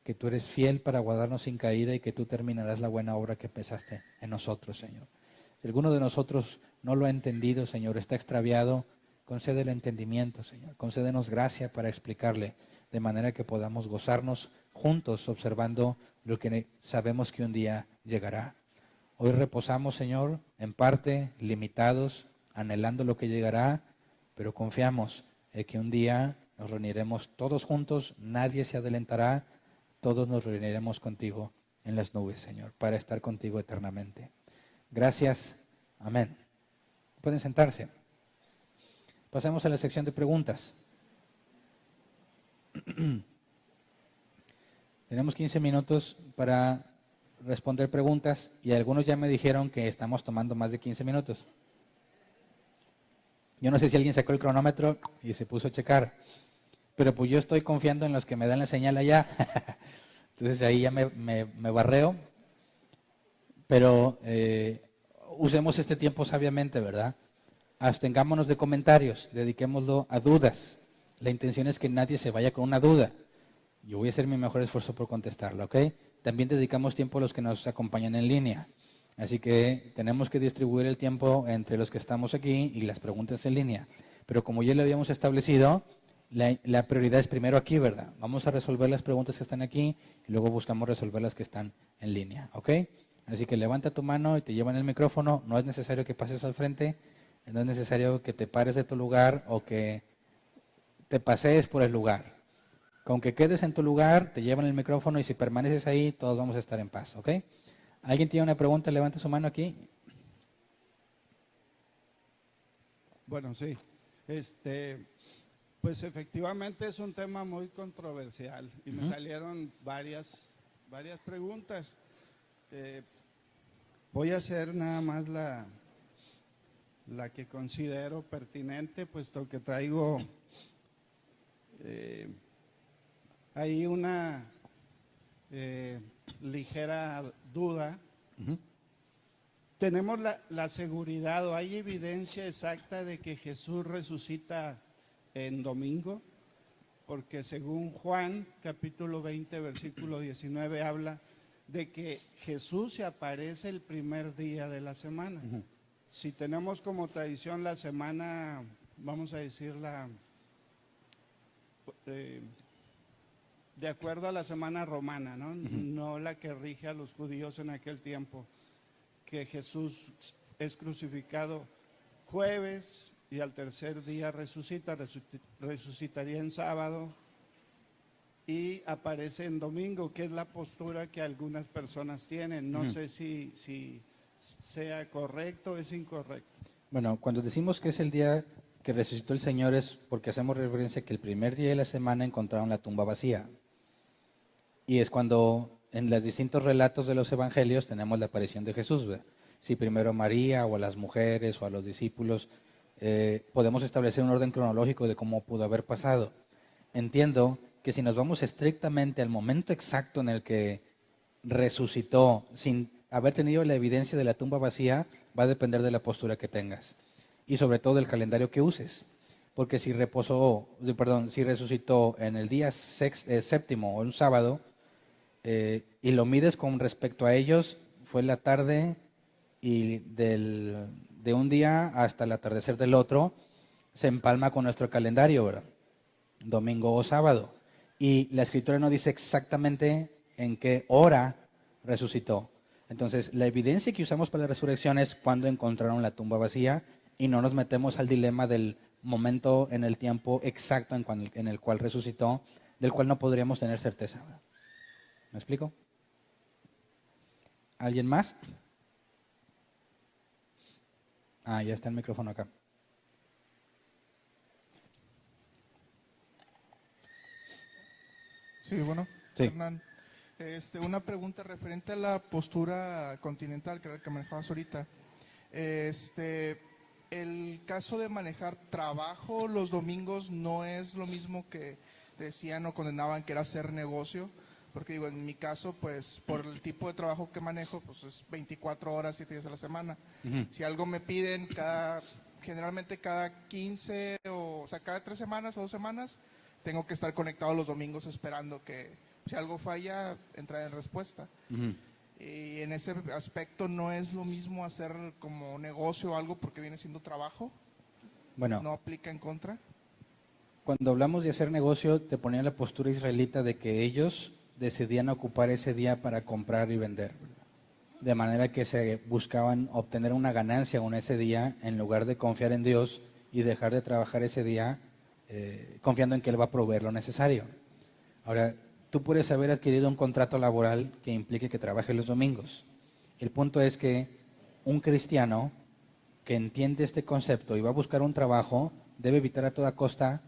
que tú eres fiel para guardarnos sin caída y que tú terminarás la buena obra que empezaste en nosotros, Señor. Si alguno de nosotros no lo ha entendido, Señor, está extraviado, concede el entendimiento, Señor. Concédenos gracia para explicarle, de manera que podamos gozarnos juntos observando lo que sabemos que un día llegará. Hoy reposamos, Señor, en parte, limitados, anhelando lo que llegará, pero confiamos en que un día nos reuniremos todos juntos, nadie se adelantará, todos nos reuniremos contigo en las nubes, Señor, para estar contigo eternamente. Gracias. Amén. Pueden sentarse. Pasemos a la sección de preguntas. Tenemos 15 minutos para responder preguntas y algunos ya me dijeron que estamos tomando más de 15 minutos. Yo no sé si alguien sacó el cronómetro y se puso a checar, pero pues yo estoy confiando en los que me dan la señal allá. Entonces ahí ya me barreo, pero usemos este tiempo sabiamente, ¿verdad? Abstengámonos de comentarios, dediquémoslo a dudas. La intención es que nadie se vaya con una duda. Yo voy a hacer mi mejor esfuerzo por contestarla, ¿ok? También dedicamos tiempo a los que nos acompañan en línea. Así que tenemos que distribuir el tiempo entre los que estamos aquí y las preguntas en línea. Pero como ya lo habíamos establecido, la prioridad es primero aquí, ¿verdad? Vamos a resolver las preguntas que están aquí y luego buscamos resolver las que están en línea, ¿ok? Así que levanta tu mano y te llevan el micrófono. No es necesario que pases al frente, no es necesario que te pares de tu lugar o que te pasees por el lugar. Con que quedes en tu lugar, te llevan el micrófono y si permaneces ahí, todos vamos a estar en paz, ¿ok? ¿Alguien tiene una pregunta? Levante su mano aquí. Bueno, sí. Pues efectivamente es un tema muy controversial y me salieron varias preguntas. Voy a hacer nada más la que considero pertinente, puesto que traigo ahí una ligera duda. Tenemos la seguridad o hay evidencia exacta de que Jesús resucita en domingo, porque según Juan capítulo 20 versículo 19 habla de que Jesús se aparece el primer día de la semana. Si tenemos como tradición la semana, vamos a decirla, de acuerdo a la semana romana, ¿no? No la que rige a los judíos en aquel tiempo, que Jesús es crucificado jueves y al tercer día resucitaría en sábado y aparece en domingo, que es la postura que algunas personas tienen. No sé si sea correcto o es incorrecto. Bueno, cuando decimos que es el día que resucitó el Señor es porque hacemos referencia a que el primer día de la semana encontraron la tumba vacía. Y es cuando en los distintos relatos de los evangelios tenemos la aparición de Jesús, ¿verdad? Si primero a María o a las mujeres o a los discípulos, podemos establecer un orden cronológico de cómo pudo haber pasado. Entiendo que si nos vamos estrictamente al momento exacto en el que resucitó, sin haber tenido la evidencia de la tumba vacía, va a depender de la postura que tengas y sobre todo del calendario que uses. Porque si resucitó en el día séptimo o un sábado y lo mides con respecto a ellos, fue la tarde y de un día hasta el atardecer del otro, se empalma con nuestro calendario, ¿verdad? Domingo o sábado. Y la escritura no dice exactamente en qué hora resucitó. Entonces, la evidencia que usamos para la resurrección es cuando encontraron la tumba vacía y no nos metemos al dilema del momento en el tiempo exacto en el cual resucitó, del cual no podríamos tener certeza. ¿Me explico? ¿Alguien más? Ah, ya está el micrófono acá. Sí, bueno, Sí. Hernán, una pregunta referente a la postura continental que manejabas ahorita. El caso de manejar trabajo los domingos no es lo mismo que decían o condenaban que era hacer negocio, porque digo, en mi caso, pues por el tipo de trabajo que manejo, pues es 24 horas, 7 días a la semana. Si algo me piden generalmente cada 15 o sea, cada 3 semanas o 2 semanas, tengo que estar conectado los domingos esperando que si algo falla, entra en respuesta. Ujú. Y en ese aspecto no es lo mismo hacer como negocio o algo porque viene siendo trabajo, Bueno, no aplica en contra. cuando hablamos de hacer negocio, te ponía la postura israelita de que ellos decidían ocupar ese día para comprar y vender, ¿verdad? De manera que se buscaban obtener una ganancia con ese día en lugar de confiar en Dios y dejar de trabajar ese día confiando en que Él va a proveer lo necesario. Ahora, tú puedes haber adquirido un contrato laboral que implique que trabajes los domingos. El punto es que un cristiano que entiende este concepto y va a buscar un trabajo debe evitar a toda costa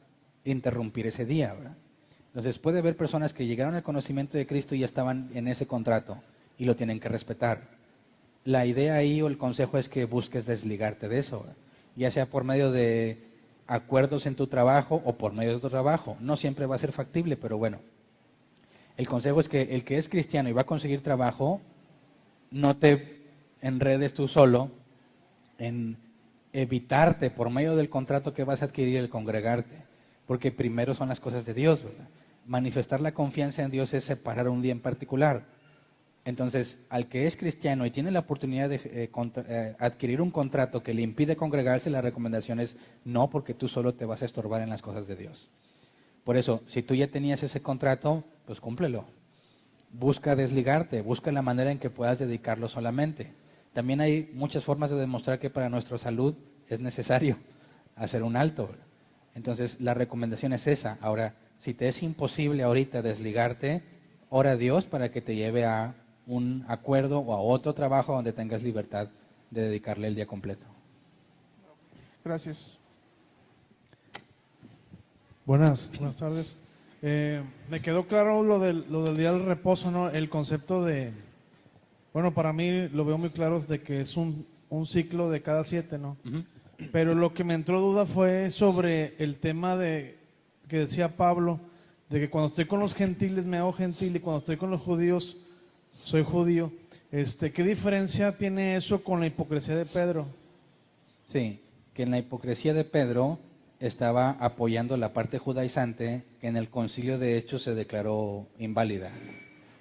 interrumpir ese día, ¿verdad? Entonces puede haber personas que llegaron al conocimiento de Cristo y ya estaban en ese contrato y lo tienen que respetar. La idea ahí o el consejo es que busques desligarte de eso, ¿verdad? Ya sea por medio de acuerdos en tu trabajo o por medio de tu trabajo. No siempre va a ser factible, pero bueno. El consejo es que el que es cristiano y va a conseguir trabajo, no te enredes tú solo en evitarte por medio del contrato que vas a adquirir el congregarte, porque primero son las cosas de Dios, ¿verdad? Manifestar la confianza en Dios es separar un día en particular. Entonces, al que es cristiano y tiene la oportunidad de adquirir un contrato que le impide congregarse, la recomendación es no, porque tú solo te vas a estorbar en las cosas de Dios. Por eso, si tú ya tenías ese contrato, pues cúmplelo. Busca desligarte, busca la manera en que puedas dedicarlo solamente. También hay muchas formas de demostrar que para nuestra salud es necesario hacer un alto. Entonces, la recomendación es esa. Ahora, si te es imposible ahorita desligarte, ora a Dios para que te lleve a un acuerdo o a otro trabajo donde tengas libertad de dedicarle el día completo. Gracias. Buenas tardes. Me quedó claro lo del día del reposo, ¿no? El concepto de, bueno, para mí lo veo muy claro de que es un ciclo de cada 7, ¿no? Ujú. Pero lo que me entró duda fue sobre el tema de que decía Pablo, de que cuando estoy con los gentiles me hago gentil y cuando estoy con los judíos soy judío. ¿Qué diferencia tiene eso con la hipocresía de Pedro? Sí, que en la hipocresía de Pedro estaba apoyando la parte judaizante que en el concilio de Hechos se declaró inválida.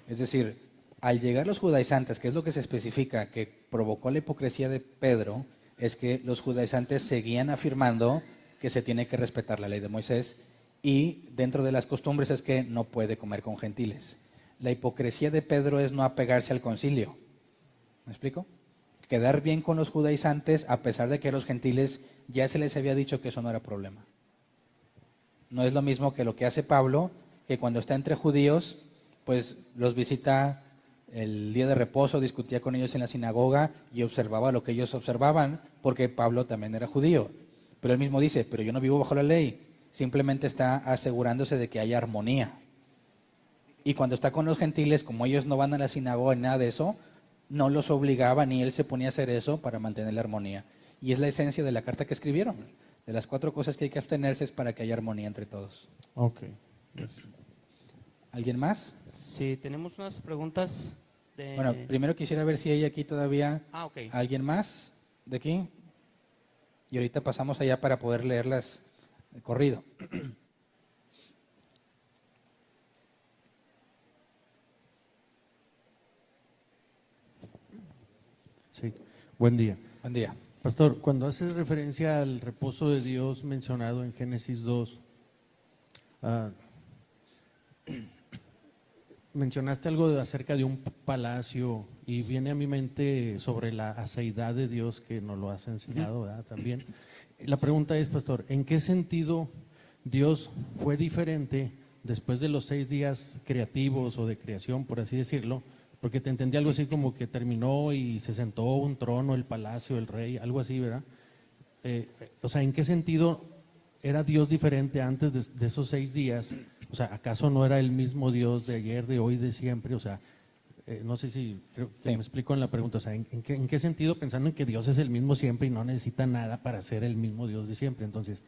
Es decir, al llegar los judaizantes, que es lo que se especifica que provocó la hipocresía de Pedro, es que los judaizantes seguían afirmando que se tiene que respetar la ley de Moisés y dentro de las costumbres es que no puede comer con gentiles. La hipocresía de Pedro es no apegarse al concilio. ¿Me explico? Quedar bien con los judaizantes a pesar de que a los gentiles ya se les había dicho que eso no era problema. No es lo mismo que lo que hace Pablo, que cuando está entre judíos, pues los visita el día de reposo, discutía con ellos en la sinagoga y observaba lo que ellos observaban, porque Pablo también era judío. Pero él mismo dice, pero yo no vivo bajo la ley, simplemente está asegurándose de que haya armonía. Y cuando está con los gentiles, como ellos no van a la sinagoga ni nada de eso, no los obligaba ni él se ponía a hacer eso para mantener la armonía. Y es la esencia de la carta que escribieron. De las 4 cosas que hay que abstenerse es para que haya armonía entre todos. Ok. ¿Alguien más? Sí, tenemos unas preguntas de... Bueno, primero quisiera ver si hay aquí todavía ok. alguien más de aquí. Y ahorita pasamos allá para poder leerlas de corrido. Sí, buen día. Buen día. Pastor, cuando haces referencia al reposo de Dios mencionado en Génesis 2, mencionaste algo acerca de un palacio y viene a mi mente sobre la aseidad de Dios que nos lo has enseñado, ¿verdad? También. La pregunta es, pastor, ¿en qué sentido Dios fue diferente después de los 6 días creativos o de creación, por así decirlo? Porque te entendí algo así como que terminó y se sentó un trono, el palacio, el rey, algo así, ¿verdad? O sea, ¿en qué sentido era Dios diferente antes de esos 6 días? O sea, ¿acaso no era el mismo Dios de ayer, de hoy, de siempre? O sea, no sé si creo que Sí. me explico en la pregunta. O sea, ¿en qué sentido pensando en que Dios es el mismo siempre y no necesita nada para ser el mismo Dios de siempre? Entonces,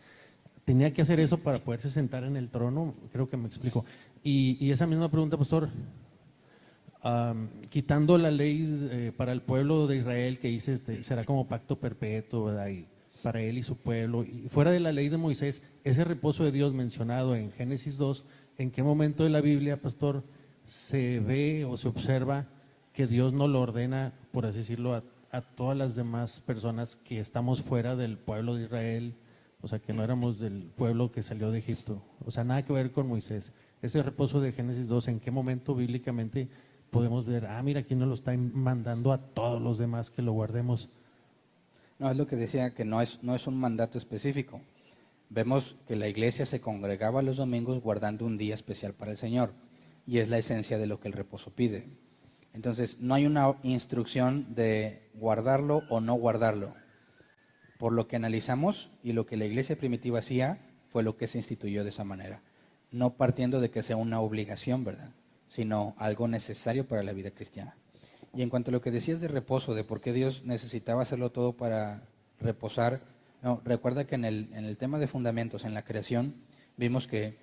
¿tenía que hacer eso para poderse sentar en el trono? Creo que me explico. Y esa misma pregunta, pastor, quitando la ley para el pueblo de Israel que dice será como pacto perpetuo, ¿verdad? Y para él y su pueblo, y fuera de la ley de Moisés, ese reposo de Dios mencionado en Génesis 2, ¿en qué momento de la Biblia, pastor, se ve o se observa que Dios no lo ordena, por así decirlo, a todas las demás personas que estamos fuera del pueblo de Israel, o sea, que no éramos del pueblo que salió de Egipto, o sea, nada que ver con Moisés. Ese reposo de Génesis 2, ¿en qué momento bíblicamente podemos ver, mira, aquí nos lo está mandando a todos los demás que lo guardemos? No, es lo que decía, que no es un mandato específico. Vemos que la iglesia se congregaba los domingos guardando un día especial para el Señor, y es la esencia de lo que el reposo pide. Entonces, no hay una instrucción de guardarlo o no guardarlo. Por lo que analizamos y lo que la iglesia primitiva hacía, fue lo que se instituyó de esa manera. No partiendo de que sea una obligación, ¿verdad?, sino algo necesario para la vida cristiana. Y en cuanto a lo que decías de reposo, de por qué Dios necesitaba hacerlo todo para reposar, no, recuerda que en el tema de fundamentos, en la creación, vimos que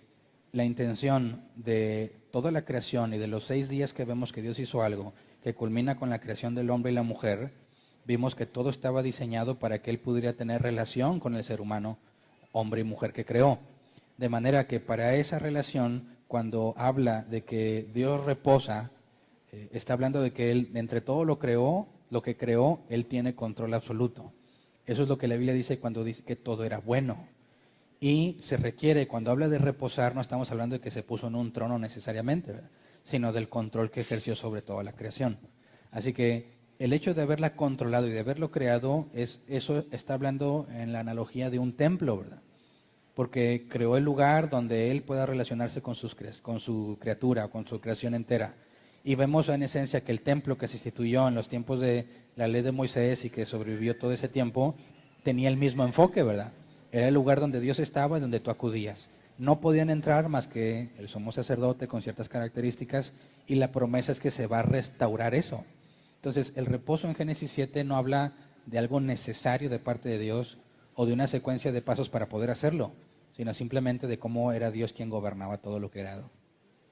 la intención de toda la creación y de los 6 días que vemos que Dios hizo algo, que culmina con la creación del hombre y la mujer, vimos que todo estaba diseñado para que Él pudiera tener relación con el ser humano, hombre y mujer que creó. De manera que para esa relación, cuando habla de que Dios reposa, está hablando de que Él, entre todo lo que creó, Él tiene control absoluto. Eso es lo que la Biblia dice cuando dice que todo era bueno. Y se requiere, cuando habla de reposar, no estamos hablando de que se puso en un trono necesariamente, ¿verdad?, sino del control que ejerció sobre toda la creación. Así que el hecho de haberla controlado y de haberlo creado, eso está hablando en la analogía de un templo, ¿verdad? Porque creó el lugar donde Él pueda relacionarse con su criatura, con su creación entera. Y vemos en esencia que el templo que se instituyó en los tiempos de la ley de Moisés y que sobrevivió todo ese tiempo, tenía el mismo enfoque, ¿verdad? Era el lugar donde Dios estaba y donde tú acudías. No podían entrar más que el sumo sacerdote con ciertas características, y la promesa es que se va a restaurar eso. Entonces, el reposo en Génesis 7 no habla de algo necesario de parte de Dios o de una secuencia de pasos para poder hacerlo, sino simplemente de cómo era Dios quien gobernaba todo lo creado.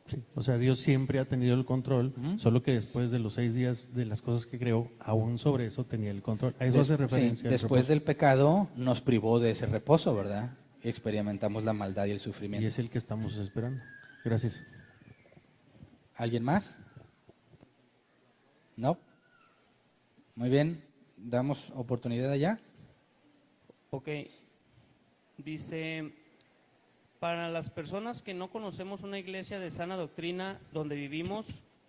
Sí, o sea, Dios siempre ha tenido el control, solo que después de los 6 días de las cosas que creó, aún sobre eso tenía el control. A eso hace referencia. Sí, después del pecado nos privó de ese reposo, ¿verdad? Y experimentamos la maldad y el sufrimiento. Y es el que estamos esperando. Gracias. ¿Alguien más? ¿No? Muy bien, damos oportunidad allá. Ok. Dice, para las personas que no conocemos una iglesia de sana doctrina donde vivimos,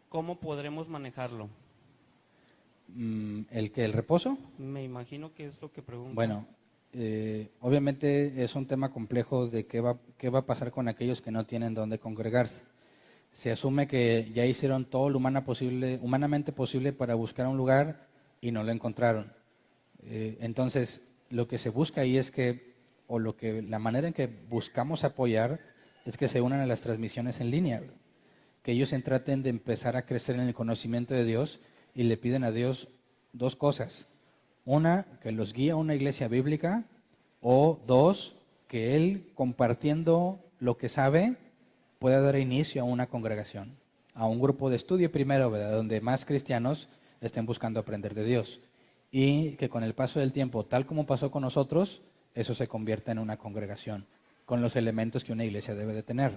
¿cómo podremos manejarlo? ¿El reposo? Me imagino que es lo que pregunto. Bueno, obviamente es un tema complejo de qué va a pasar con aquellos que no tienen dónde congregarse. Se asume que ya hicieron todo lo humanamente posible para buscar un lugar y no lo encontraron. Entonces, lo que se busca ahí es la manera en que buscamos apoyar es que se unan a las transmisiones en línea, que ellos traten de empezar a crecer en el conocimiento de Dios y le piden a Dios 2 cosas. Una, que los guíe a una iglesia bíblica, o 2, que Él, compartiendo lo que sabe, pueda dar inicio a una congregación, a un grupo de estudio primero, ¿verdad?, donde más cristianos estén buscando aprender de Dios. Y que con el paso del tiempo, tal como pasó con nosotros, eso se convierta en una congregación, con los elementos que una iglesia debe de tener.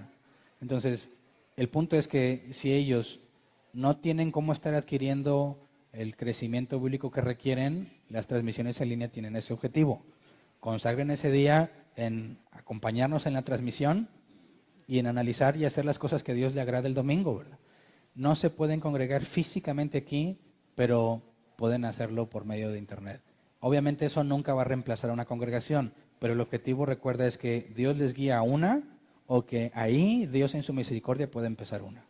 Entonces, el punto es que si ellos no tienen cómo estar adquiriendo el crecimiento bíblico que requieren, las transmisiones en línea tienen ese objetivo. Consagren ese día en acompañarnos en la transmisión y en analizar y hacer las cosas que a Dios le agrada el domingo, ¿verdad? No se pueden congregar físicamente aquí, pero pueden hacerlo por medio de internet. Obviamente eso nunca va a reemplazar a una congregación, pero el objetivo, recuerda, es que Dios les guía a una, o que ahí Dios en su misericordia puede empezar una.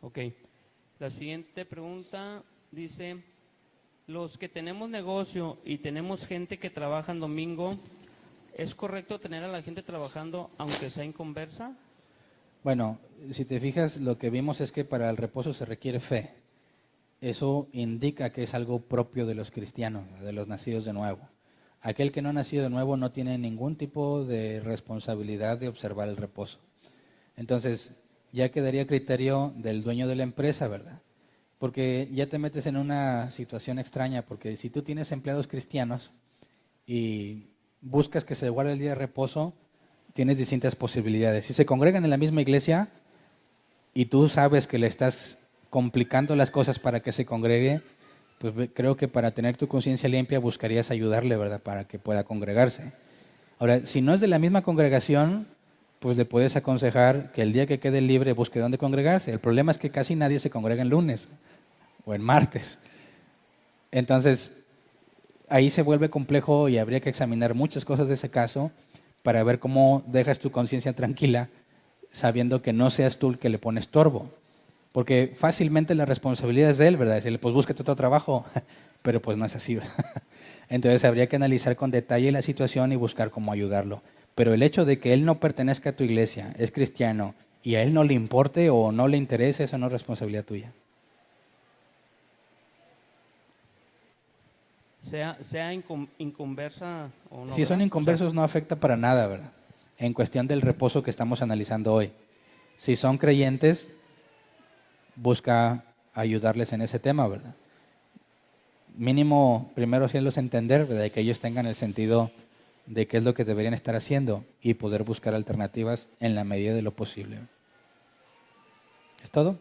Ok. La siguiente pregunta dice, los que tenemos negocio y tenemos gente que trabaja en domingo, ¿es correcto tener a la gente trabajando aunque sea inconversa? Bueno, si te fijas, lo que vimos es que para el reposo se requiere fe. Eso indica que es algo propio de los cristianos, de los nacidos de nuevo. Aquel que no ha nacido de nuevo no tiene ningún tipo de responsabilidad de observar el reposo. Entonces, ya quedaría criterio del dueño de la empresa, ¿verdad? Porque ya te metes en una situación extraña, porque si tú tienes empleados cristianos y buscas que se guarde el día de reposo, tienes distintas posibilidades. Si se congregan en la misma iglesia, y tú sabes que le estás complicando las cosas para que se congregue, pues creo que para tener tu conciencia limpia buscarías ayudarle, ¿verdad? Para que pueda congregarse. Ahora, si no es de la misma congregación, pues le puedes aconsejar que el día que quede libre busque dónde congregarse. El problema es que casi nadie se congrega en lunes o en martes. Entonces, ahí se vuelve complejo y habría que examinar muchas cosas de ese caso para ver cómo dejas tu conciencia tranquila, sabiendo que no seas tú el que le pone estorbo. Porque fácilmente la responsabilidad es de él, ¿verdad? Decirle, pues búsquete otro trabajo, pero pues no es así. Entonces habría que analizar con detalle la situación y buscar cómo ayudarlo. Pero el hecho de que él no pertenezca a tu iglesia, es cristiano, y a él no le importe o no le interese, eso no es responsabilidad tuya. Sea inconversa o no. Si son ¿verdad? inconversos no afecta para nada, ¿verdad? En cuestión del reposo que estamos analizando hoy. Si son creyentes, busca ayudarles en ese tema, ¿verdad? Mínimo, primero hacerlos entender, ¿verdad? Que ellos tengan el sentido de qué es lo que deberían estar haciendo y poder buscar alternativas en la medida de lo posible. ¿Es todo?